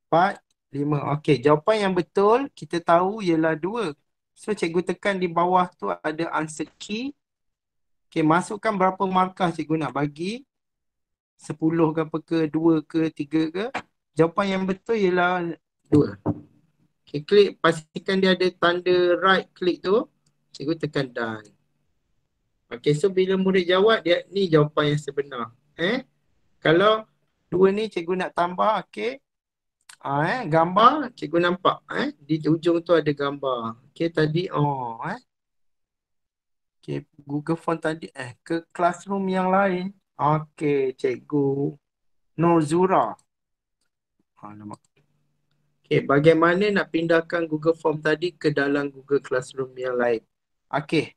4, 5. Okey, jawapan yang betul kita tahu ialah 2. So, cikgu tekan di bawah tu ada answer key. Okey, masukkan berapa markah cikgu nak bagi. 10 ke apa ke, 2 ke, 3 ke. Jawapan yang betul ialah 2. Okay, klik, pastikan dia ada tanda right klik tu. Cikgu tekan done. Okay, so bila murid jawab, dia ni jawapan yang sebenar. Kalau 2 ni cikgu nak tambah, okay. Gambar, cikgu nampak. Di ujung tu ada gambar. Okay, tadi, Okay, Google Form tadi, ke classroom yang lain. Okay, cikgu Norzura. Alamak. Okay, bagaimana nak pindahkan Google Form tadi ke dalam Google Classroom yang lain? Okay.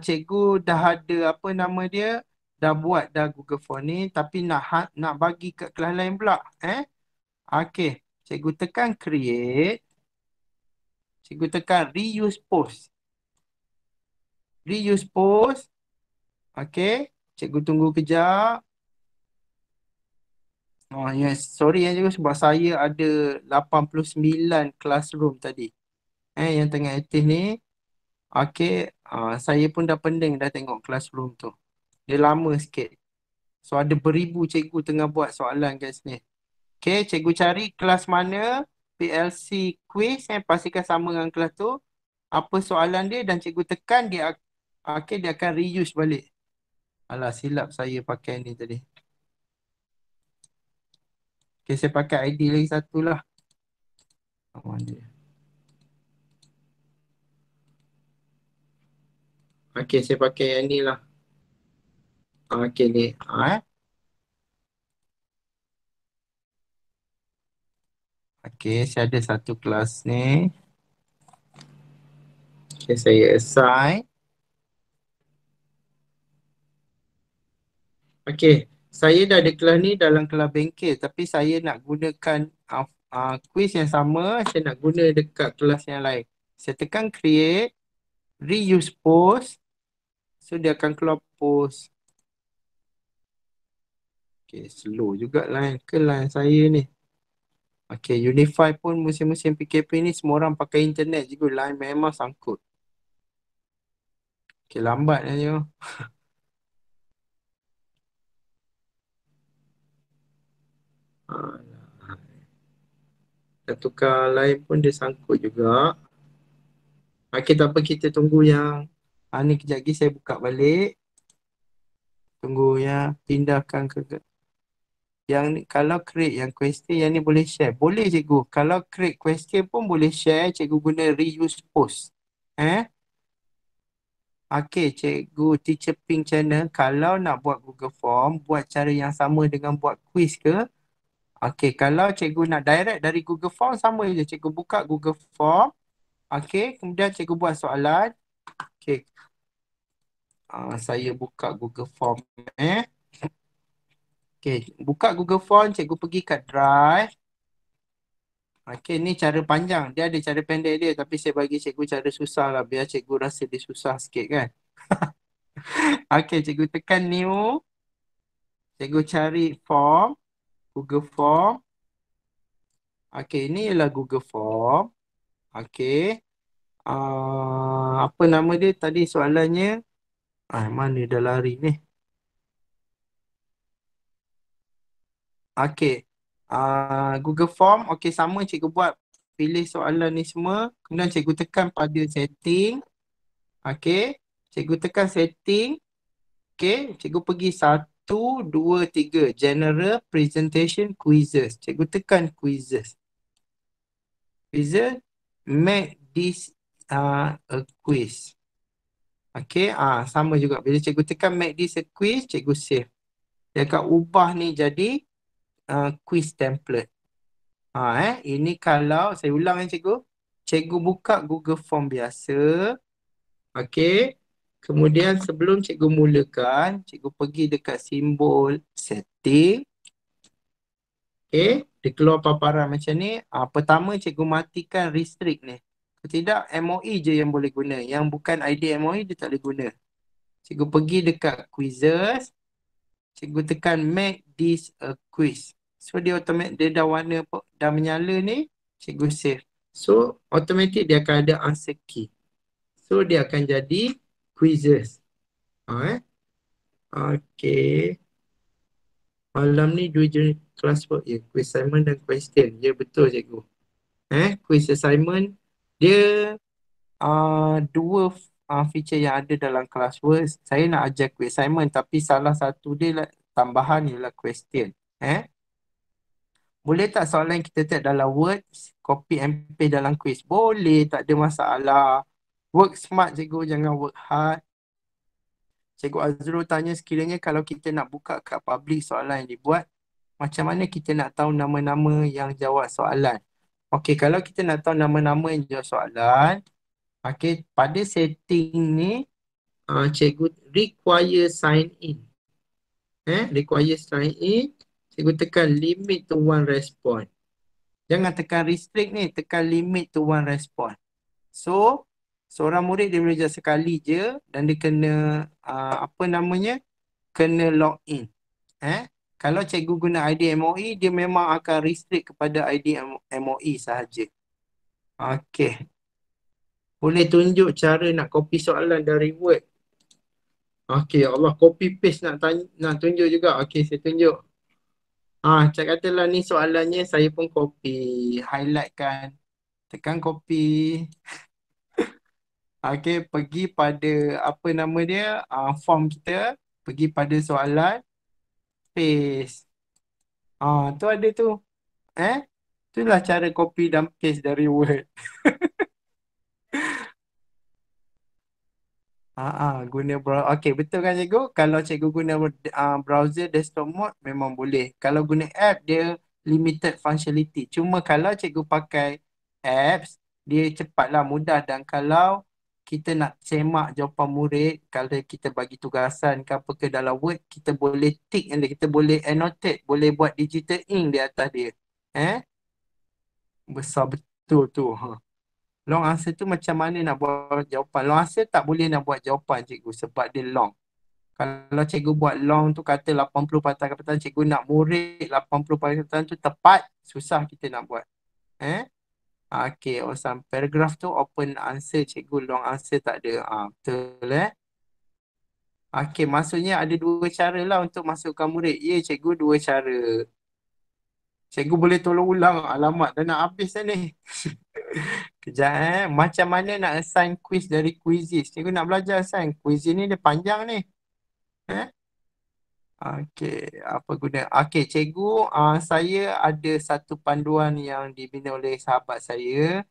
Cikgu dah ada apa nama dia? Dah buat dah Google Form ni, tapi nak bagi kat kelas lain pula. Okay. Cikgu tekan create. Cikgu tekan reuse post. Reuse post. Okay. Cikgu tunggu kejap. Oh yes, sorry ya cikgu sebab saya ada 89 classroom tadi. Yang tengah aktif ni. Okay, saya pun dah pening dah tengok classroom tu. Dia lama sikit. So ada beribu cikgu tengah buat soalan kat sini. Okay, cikgu cari kelas mana, PLC quiz, pastikan sama dengan kelas tu. Apa soalan dia dan cikgu tekan dia, okay, dia akan reuse balik. Alah, silap saya pakai ni tadi. Okay, saya pakai ID lagi satu lah. Mana dia? Okay, saya pakai yang ni lah. Okay, ni. Okay, saya ada satu kelas ni. Okay, saya assign. Okay, saya dah ada kelas ni dalam kelas bengkel, tapi saya nak gunakan quiz yang sama, saya nak guna dekat kelas yang lain. Saya tekan create, reuse post, so dia akan keluar post. Okay, slow juga line ke line saya ni. Okay, Unify pun musim-musim PKP ni semua orang pakai internet juga, line memang sangkut. Okay, lambat je. Dah tukar line pun dia sangkut juga. Okay, tak apa, kita tunggu yang ni kejap lagi saya buka balik. Tunggu ya, pindahkan ke yang ni. Kalau create yang question yang ni boleh share. Boleh cikgu. Kalau create question pun boleh share, cikgu guna reuse post. Okay, cikgu Teacher Pink channel, kalau nak buat Google Form, buat cara yang sama dengan buat quiz ke? Okay, kalau cikgu nak direct dari Google Form, sama je. Cikgu buka Google Form. Okay, kemudian cikgu buat soalan. Okay. Saya buka Google Form. Okay, buka Google Form, cikgu pergi kat Drive. Okay, ni cara panjang. Dia ada cara pendek dia, tapi saya bagi cikgu cara susah lah, biar cikgu rasa dia susah sikit kan. Okay, cikgu tekan new. Cikgu cari form, Google Form. Okay, ini ialah Google Form. Okay. Apa nama dia tadi soalannya? Mana dah lari ni? Okay. Google Form. Okay, sama cikgu buat. Pilih soalan ni semua. Kemudian cikgu tekan pada setting. Okay. Cikgu tekan setting. Okay. Cikgu pergi 1, 2, 3. General Presentation Quizzes. Cikgu tekan Quizzes. Quizzes. Make this a quiz. Okay. Sama juga. Bila cikgu tekan make this a quiz, cikgu save. Dia akan ubah ni jadi quiz template. Ini kalau, saya ulang cikgu. Cikgu buka Google Form biasa. Okay. Kemudian sebelum cikgu mulakan, cikgu pergi dekat simbol setting. Okay. Dia keluar paparan macam ni. Pertama cikgu matikan restrict ni. Tidak, MOE je yang boleh guna. Yang bukan ID MOE dia tak boleh guna. Cikgu pergi dekat quizzes. Cikgu tekan make this a quiz. So dia automatic, dia dah warna, dah menyala ni, cikgu save. So automatic dia akan ada answer key. So dia akan jadi quizzes. Okay. Malam ni 2 jenis kelas work ya, quiz assignment dan question. Ya betul cikgu. Quiz assignment. Dia dua feature yang ada dalam Classworks. Saya nak ajar quiz assignment tapi salah satu dia lah, tambahan ialah question. Boleh tak soalan kita type dalam Word, copy and paste dalam quiz? Boleh, tak ada masalah. Work smart cikgu, jangan work hard. Cikgu Azrul tanya sekiranya kalau kita nak buka kat public soalan yang dibuat, macam mana kita nak tahu nama-nama yang jawab soalan? Okey, kalau kita nak tahu nama-nama yang jawab soalan, okey, pada setting ni, cikgu require sign in. Require sign in, cikgu tekan limit to one response. Jangan tekan restrict ni, tekan limit to one response. So, seorang murid dia boleh jawab sekali je dan dia kena, kena log in. Kalau cikgu guna ID MOE, dia memang akan restrict kepada ID MOE sahaja. Okey. Boleh tunjuk cara nak copy soalan dari Word. Okey, Allah copy paste nak tunjuk juga. Okey, saya tunjuk. Cak katalah ni soalannya, saya pun copy, highlight kan. Tekan copy. Okey, pergi pada form kita, pergi pada soalan, paste. Tu ada tu. Itulah cara copy dan paste dari Word. Guna browser. Okey, betul kan cikgu? Kalau cikgu guna browser desktop mode memang boleh. Kalau guna app dia limited functionality. Cuma kalau cikgu pakai apps, dia cepatlah, mudah, dan kalau kita nak semak jawapan murid, kalau kita bagi tugasan ke apa ke dalam Word, kita boleh tick and kita boleh annotate, boleh buat digital ink di atas dia. Besar betul tu. Long answer tu macam mana nak buat jawapan? Long answer tak boleh nak buat jawapan cikgu sebab dia long. Kalau cikgu buat long tu kata 80 perkataan, cikgu nak murid 80 perkataan tu tepat, susah kita nak buat. Okey, awesome. Paragraph tu open answer cikgu, long answer tak ada. Betul Okey, maksudnya ada dua cara lah untuk masukkan murid. Ya cikgu, dua cara. Cikgu boleh tolong ulang, alamat dah nak habis dah ni. Kejap macam mana nak assign quiz dari Quizizz? Cikgu nak belajar assign. Quiz ni dia panjang ni. Okey, apa guna? Okey, cikgu, saya ada satu panduan yang dibina oleh sahabat saya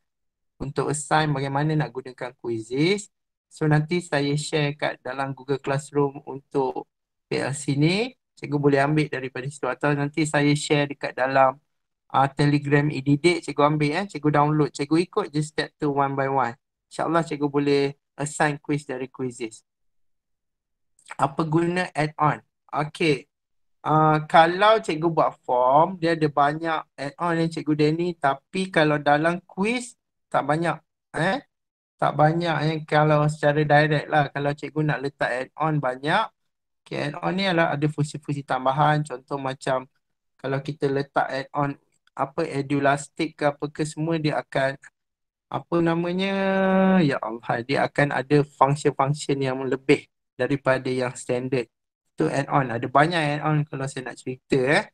untuk assign bagaimana nak gunakan Quizizz. So nanti saya share kat dalam Google Classroom untuk PLC ni. Cikgu boleh ambil daripada situ atau nanti saya share dekat dalam Telegram e-didik, cikgu ambil cikgu download, cikgu ikut je step tu one by one. InsyaAllah cikgu boleh assign quiz dari Quizizz. Apa guna add-on? Okey. Kalau cikgu buat form, dia ada banyak add-on yang cikgu Danny, tapi kalau dalam quiz tak banyak. Tak banyak yang kalau secara direct lah. Kalau cikgu nak letak add-on banyak. Okay, add-on ni adalah ada fungsi-fungsi tambahan. Contoh macam kalau kita letak add-on Edulastic ke apa ke semua, dia akan ya Allah, dia akan ada function-function yang lebih daripada yang standard. Itu add-on. Ada banyak add-on kalau saya nak cerita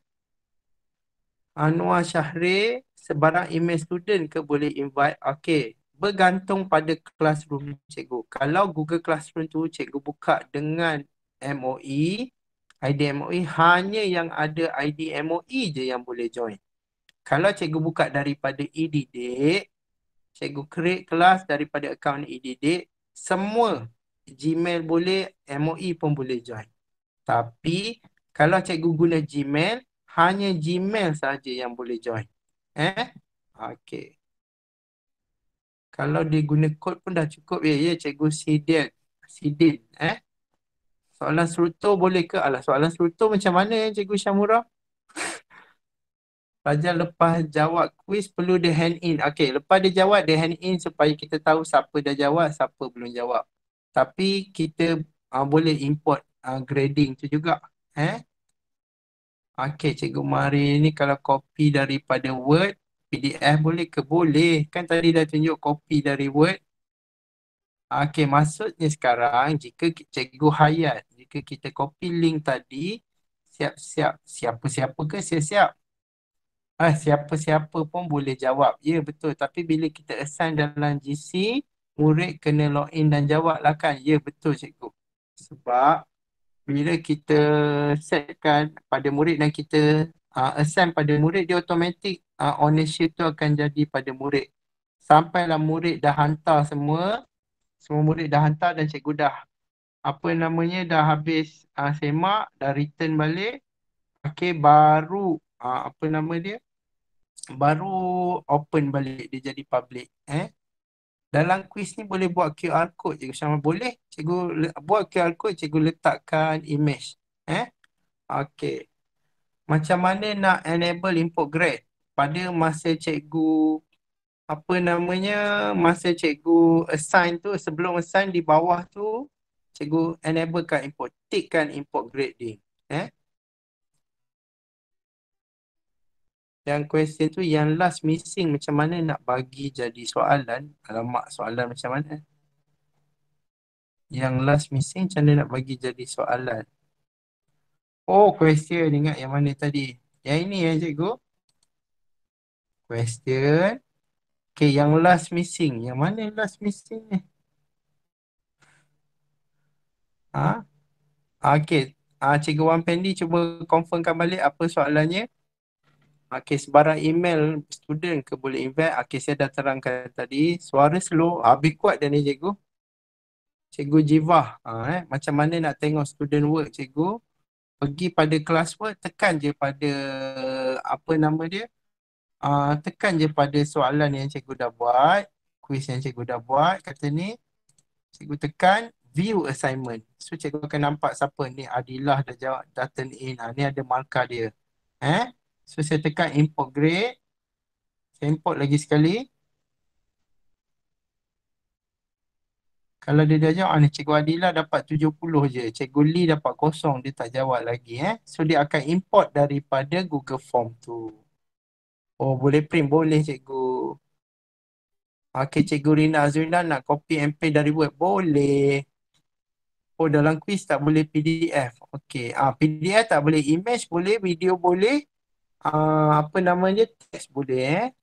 Anwar Syahrir, sebarang email student ke boleh invite? Okey, bergantung pada classroom cikgu. Kalau Google Classroom tu cikgu buka dengan MOE, ID MOE, hanya yang ada ID MOE je yang boleh join. Kalau cikgu buka daripada e-didik, cikgu create kelas daripada akaun e-didik, semua Gmail boleh, MOE pun boleh join. Tapi kalau cikgu guna Gmail, hanya Gmail saja yang boleh join. Okey. Kalau dia guna kod pun dah cukup ya cikgu Sidin. Soalan struktur boleh ke? Alah, soalan struktur macam mana cikgu Syamura? Pelajar lepas jawab quiz perlu dia hand in. Okey, lepas dia jawab dia hand in supaya kita tahu siapa dah jawab, siapa belum jawab. Tapi kita boleh import grading tu juga. Okey, cikgu Mari ni kalau copy daripada Word, PDF boleh ke? Boleh. Kan tadi dah tunjuk copy dari Word. Okey, maksudnya sekarang jika cikgu Hayat, jika kita copy link tadi, siap-siap. Siapa-siapa ke siap-siap? Siapa-siapa pun boleh jawab. Ya, betul. Tapi bila kita assign dalam GC, murid kena login dan jawab lah kan. Ya, betul cikgu. Sebab bila kita setkan pada murid dan kita assign pada murid, dia automatic ownership tu akan jadi pada murid. Sampailah murid dah hantar semua murid dah hantar dan cikgu dah dah habis semak, dah return balik. Okey, baru baru open balik, dia jadi public. Dalam quiz ni boleh buat QR code cikgu Syama. Boleh cikgu buat QR code, cikgu letakkan image. Okey. Macam mana nak enable import grade pada masa cikgu masa cikgu assign tu, sebelum assign di bawah tu cikgu enablekan import, tikkan import grading. Yang question tu yang last missing, macam mana nak bagi jadi soalan? Alamak, soalan macam mana? Yang last missing macam mana nak bagi jadi soalan? Oh, question, ingat yang mana tadi? Yang ini ya cikgu? Question. Okay, yang last missing. Yang mana yang last missing ni? Okay. Cikgu Wan Pendi cuba confirmkan balik apa soalannya. Okay, sebarang email student ke boleh invite? Okay, saya dah terangkan tadi. Suara slow. Habis kuat dah ni cikgu. Cikgu Jivah. Macam mana nak tengok student work cikgu? Pergi pada classwork, tekan je pada tekan je pada soalan yang cikgu dah buat. Quiz yang cikgu dah buat. Kata ni, cikgu tekan view assignment. So cikgu akan nampak siapa ni. Adilah dah jawab, dah turn in. Ni ada markah dia. So saya tekan import grade. Saya import lagi sekali. Kalau dia dah jawab, cikgu Adilah dapat 70 je. Cikgu Lee dapat 0. Dia tak jawab lagi. So dia akan import daripada Google Form tu. Oh, boleh print? Boleh cikgu. Okay, cikgu Rina Azrina nak copy and paste dari Word? Boleh. Oh, dalam quiz tak boleh PDF. Okay, PDF tak boleh. Image boleh, video boleh. Teks boleh.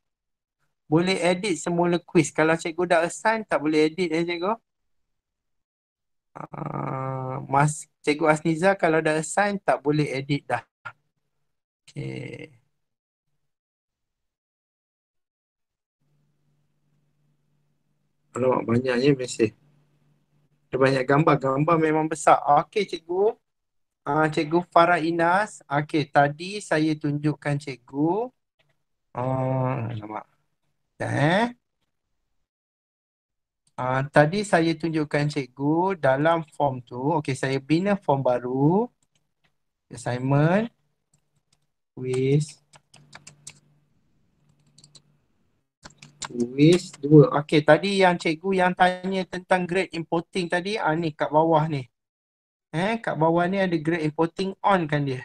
Boleh edit semula quiz. Kalau cikgu dah assign, tak boleh edit cikgu. Cikgu Asniza kalau dah assign, tak boleh edit dah. Okay. Alamak, banyaknya mesej. Ada banyak gambar. Gambar memang besar. Okey cikgu. Cikgu Farah Inas. Okey, tadi saya tunjukkan cikgu. Alamak. Tadi saya tunjukkan cikgu dalam form tu. Okey, saya bina form baru. Assignment. Quiz 2. Okey, tadi yang cikgu yang tanya tentang grade importing tadi, ni kat bawah ni. Kat bawah ni ada grade importing, on kan dia.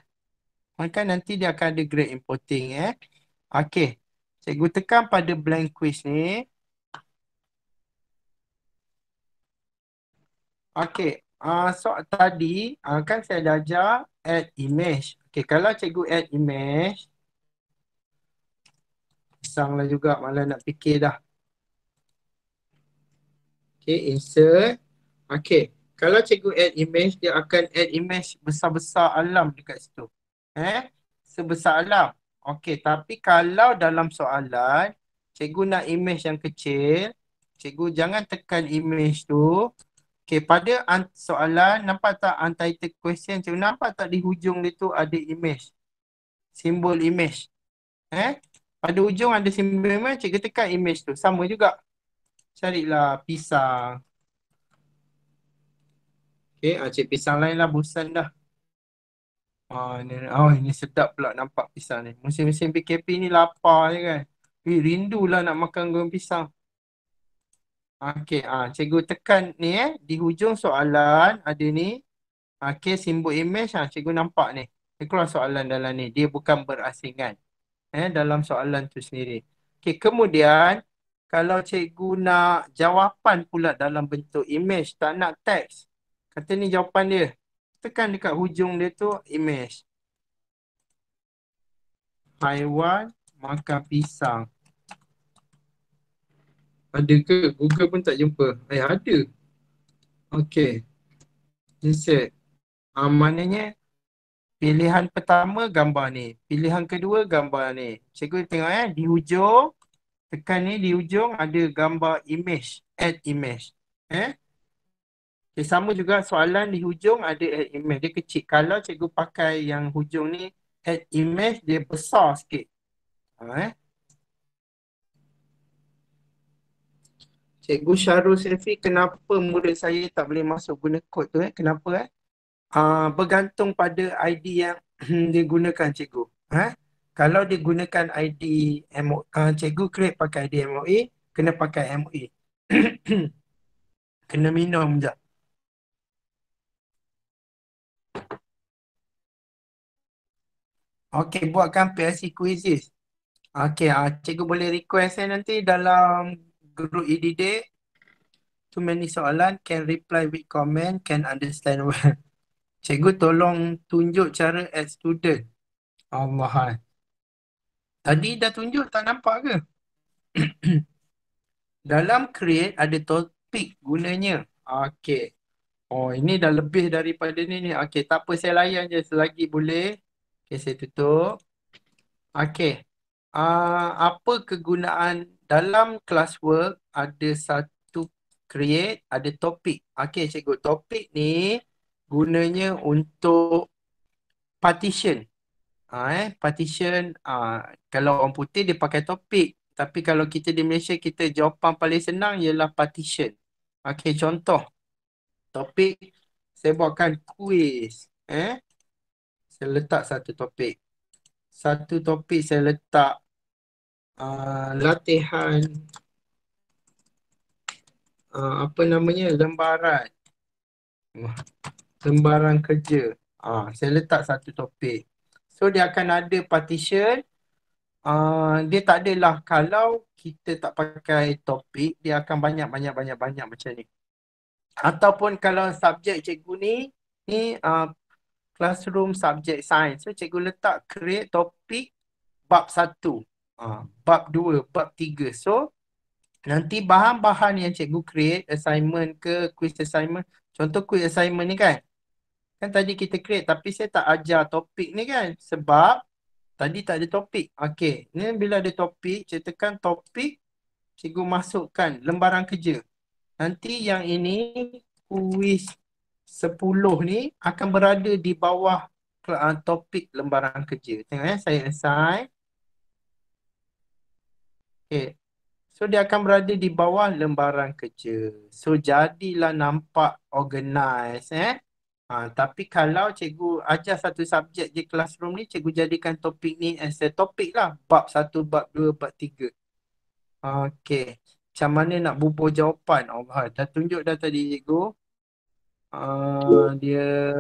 On kan, nanti dia akan ada grade importing. Okey. Cikgu tekan pada blank quiz ni. Okey. So tadi kan saya dah ajar add image. Okey, kalau cikgu add image, pisanglah juga, malah nak fikir dah. Okey, insert. Okey, kalau cikgu add image, dia akan add image besar-besar alam dekat situ. Sebesar alam. Okey, tapi kalau dalam soalan, cikgu nak image yang kecil, cikgu jangan tekan image tu. Okey, pada soalan, nampak tak untitled question? Cikgu nampak tak di hujung dia tu ada image? Simbol image. Pada hujung ada simbol image, cikgu tekan image tu. Sama juga. Carilah pisang. Okay, cik pisang lain lah, bosan dah. Ini sedap pula nampak pisang ni. Musim-musim PKP ni lapar je kan. Rindulah nak makan goreng pisang. Okay, cikgu tekan ni di hujung soalan ada ni. Okay, simbol image, cikgu nampak ni. Dia keluar soalan dalam ni. Dia bukan berasingan. Dalam soalan tu sendiri. Okay, kemudian kalau cikgu nak jawapan pula dalam bentuk image, tak nak teks. Kata ni jawapan dia. Tekan dekat hujung dia tu image. Haiwan makan pisang. Ada ke? Google pun tak jumpa. Ada. Okey. Insert. Maknanya pilihan pertama gambar ni. Pilihan kedua gambar ni. Cikgu tengok di hujung. Tekan ni di hujung ada gambar image. Add image. Okay, sama juga soalan di hujung ada add image. Dia kecil. Kalau cikgu pakai yang hujung ni add image, dia besar sikit. Cikgu Syarul Selfi, kenapa murid saya tak boleh masuk guna kod tu? Kenapa? Bergantung pada ID yang dia gunakan cikgu. Kalau dia gunakan ID cikgu create pakai ID MOE, kena pakai MOE. Kena minum sekejap. Okey, buatkan PSC quizzes. Okey, cikgu boleh request nanti dalam grup e-didik. Too many soalan, can reply with comment, can understand well. Cikgu tolong tunjuk cara add student. Allah. Tadi dah tunjuk, tak nampak ke? Dalam create ada topik gunanya. Okey. Oh, ini dah lebih daripada ni. Okey, tak apa, saya layan je selagi boleh. Okey, saya tutup. Okey. Apa kegunaan dalam classwork? Ada satu create, ada topik. Okey, cikgu. Topik ni gunanya untuk partition. Partition. Kalau orang putih dia pakai topik. Tapi kalau kita di Malaysia, kita jawapan paling senang ialah partition. Okey, contoh. Topik, saya buatkan quiz. Saya letak satu topik. Satu topik saya letak latihan apa namanya, lembaran. Lembaran kerja. Saya letak satu topik. So dia akan ada partition. Dia tak adalah kalau kita tak pakai topik, dia akan banyak macam ni. Ataupun kalau subjek cikgu ni classroom subjek sains. So cikgu letak create topik bab 1, bab 2, bab 3. So nanti bahan-bahan yang cikgu create, assignment ke, quiz assignment. Contoh quiz assignment ni kan tadi kita create tapi saya tak ajar topik ni kan. Sebab tadi tak ada topik. Okey, ni bila ada topik, saya tekan topik, cikgu masukkan lembaran kerja. Nanti yang ini kuis 10 ni akan berada di bawah topik lembaran kerja. Tengok saya assign. Okay. So dia akan berada di bawah lembaran kerja. So jadilah nampak organize. Tapi kalau cikgu ajar satu subjek je classroom ni, cikgu jadikan topik ni as a topik lah. Bab 1, bab 2, bab 3. Okay. Macam mana nak bubuh jawapan? Dah tunjuk dah tadi cikgu. Dia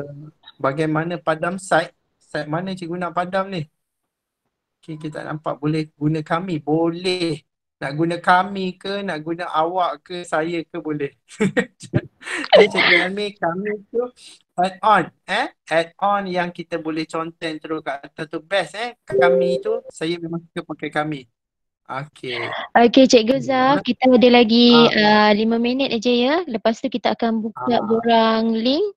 bagaimana padam site. Site mana cikgu nak padam ni? Okay, kita tak nampak. Boleh guna kami? Boleh. Nak guna kami ke, nak guna awak ke, saya ke, boleh. Ni cikgu Elmi, kami tu add on. Add on yang kita boleh content terus kat atas tu best. Kami tu, saya memang suka pakai kami. Okey. Okey, Cikgu Zaf, kita ada lagi 5 minit aja ya. Lepas tu kita akan buka borang link.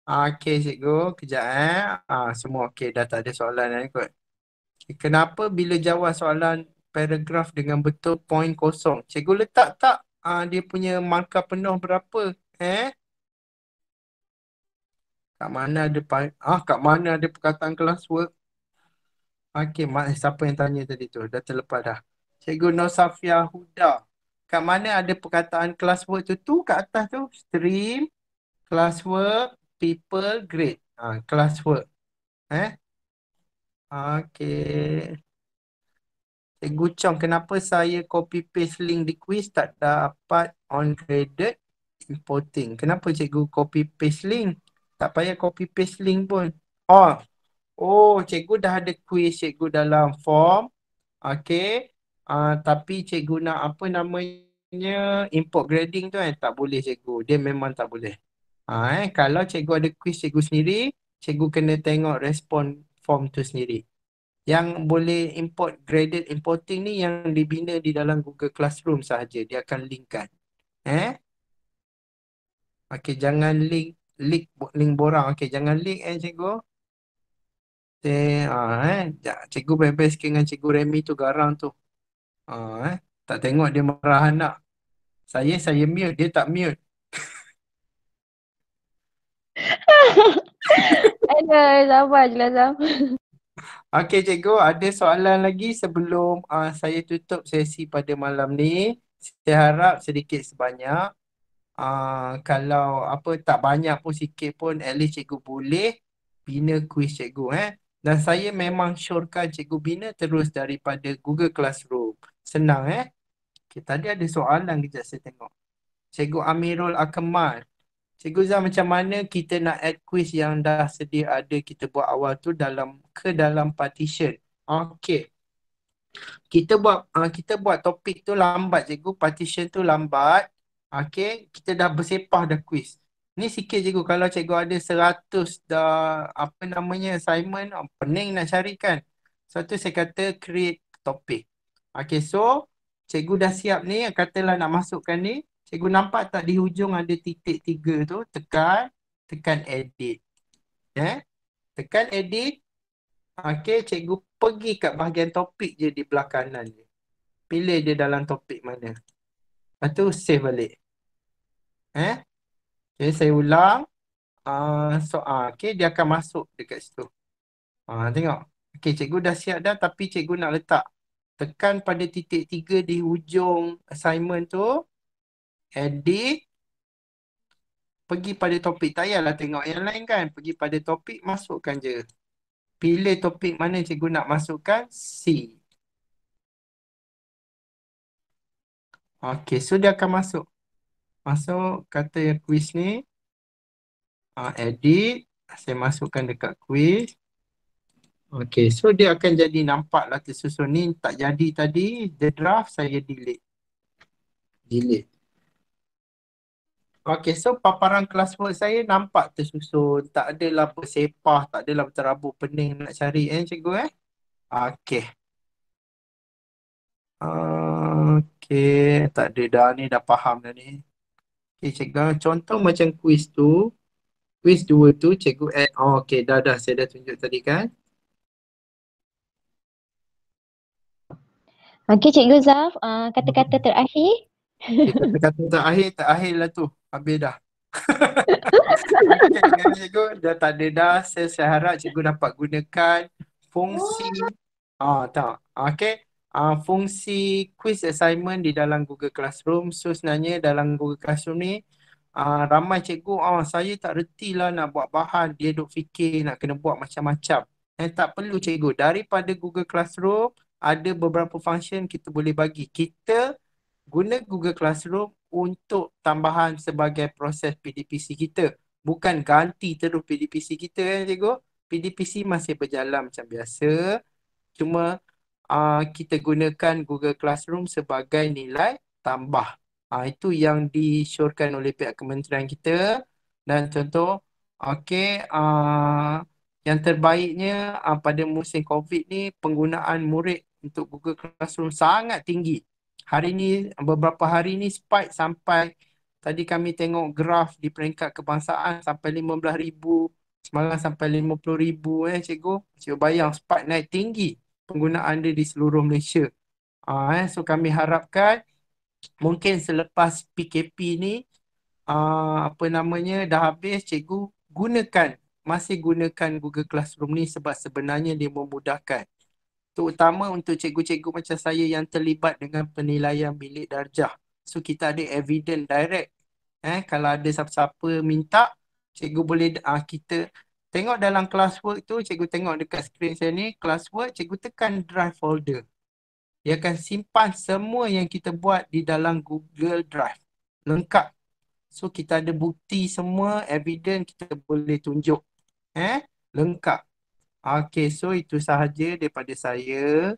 Okey cikgu, kejap semua okey, dah tak ada soalan kot. Okay, kenapa bila jawab soalan paragraf dengan betul poin kosong? Cikgu letak tak dia punya markah penuh berapa? Kat mana ada perkataan classwork? Okey, siapa yang tanya tadi tu? Dah terlepas dah. Cikgu Nosafia Huda. Kat mana ada perkataan classwork tu? Kat atas tu. Stream, classwork, people, grade. Classwork. Okey. Cikgu Chong, kenapa saya copy paste link di quiz tak dapat on graded importing? Kenapa cikgu copy paste link? Tak payah copy paste link pun. Cikgu dah ada quiz cikgu dalam form. Okey. Tapi cikgu nak apa namanya import grading tu tak boleh cikgu. Dia memang tak boleh. Kalau cikgu ada quiz cikgu sendiri, cikgu kena tengok respon form tu sendiri. Yang boleh import graded importing ni yang dibina di dalam Google Classroom sahaja. Dia akan linkkan. Okey, jangan link borang. Okey, jangan link cikgu. Cikgu bebas sikit dengan Cikgu Remy tu garang tu. Tak tengok dia marah anak. Saya mute, dia tak mute. Aduh, sabar je lah Zaf. Okey cikgu, ada soalan lagi sebelum saya tutup sesi pada malam ni. Saya harap sedikit sebanyak. Kalau apa tak banyak pun sikit pun at least cikgu boleh bina kuis cikgu Dan saya memang syorkan cikgu bina terus daripada Google Classroom. Senang Okay, tadi ada soalan kejap saya tengok. Cikgu Amirul Akmal. Cikgu Zah, macam mana kita nak add quiz yang dah sedia ada kita buat awal tu ke dalam partition? Okey. Kita buat topik tu lambat cikgu, partition tu lambat. Okey, kita dah bersepah dah quiz. Ni sikit cikgu, kalau cikgu ada 100 dah assignment, pening nak carikan. So tu saya kata create topik. Okey, so cikgu dah siap ni, katalah nak masukkan ni. Cikgu nampak tak di hujung ada titik 3 tu, tekan edit. Tekan edit. Okey, cikgu pergi kat bahagian topik je di belah kanan je. Pilih dia dalam topik mana. Lepas tu save balik. Okay, saya ulang. Okay, dia akan masuk dekat situ. Tengok. Okay, cikgu dah siap dah tapi cikgu nak letak. Tekan pada titik 3 di hujung assignment tu. Edit. Pergi pada topik. Tak payahlah tengok yang lain kan. Pergi pada topik, masukkan je. Pilih topik mana cikgu nak masukkan. C. Okay, so dia akan masuk. Masuk kata yang quiz ni. Edit. Saya masukkan dekat quiz. Okay, so dia akan jadi nampaklah tersusun ni. Tak jadi tadi, the draft saya delete. Okay, so paparan classwork saya nampak tersusun. Tak adalah bersepah, tak adalah berterabur pening nak cari cikgu Okay. Okay, tak ada dah ni, dah faham dah ni. Okay, cikgu, contoh macam quiz tu. Quiz 2 tu cikgu add. Okay, dah saya dah tunjuk tadi kan. Okey Cikgu Zaf, kata-kata terakhir. Okay, kata-kata terakhir lah tu. Habis dah. Okay, dengan cikgu dah tak ada dah. Saya harap cikgu dapat gunakan fungsi fungsi quiz assignment di dalam Google Classroom. So sebenarnya dalam Google Classroom ni ramai cikgu saya tak reti lah nak buat bahan. Dia duk fikir nak kena buat macam-macam. Tak perlu cikgu. Daripada Google Classroom ada beberapa function kita boleh bagi. Kita guna Google Classroom untuk tambahan sebagai proses PDPC kita. Bukan ganti terus PDPC kita cikgu. PDPC masih berjalan macam biasa. Cuma kita gunakan Google Classroom sebagai nilai tambah. Itu yang disyorkan oleh pihak kementerian kita. Dan contoh, yang terbaiknya pada musim COVID ni, penggunaan murid untuk Google Classroom sangat tinggi. Hari ni, beberapa hari ni spike sampai, tadi kami tengok graf di peringkat kebangsaan sampai 15,000, semalam sampai 50,000 cikgu. Cikgu bayang spike naik tinggi penggunaan dia di seluruh Malaysia. So kami harapkan mungkin selepas PKP ni dah habis, cikgu masih gunakan Google Classroom ni sebab sebenarnya dia memudahkan. Terutama untuk cikgu-cikgu macam saya yang terlibat dengan penilaian bilik darjah. So kita ada evidence direct. Kalau ada siapa-siapa minta, cikgu boleh kita tengok dalam classwork tu, cikgu tengok dekat skrin saya ni, classwork, cikgu tekan drive folder. Dia akan simpan semua yang kita buat di dalam Google Drive. Lengkap. So kita ada bukti semua, evidence kita boleh tunjuk. Lengkap. Okay, so itu sahaja daripada saya.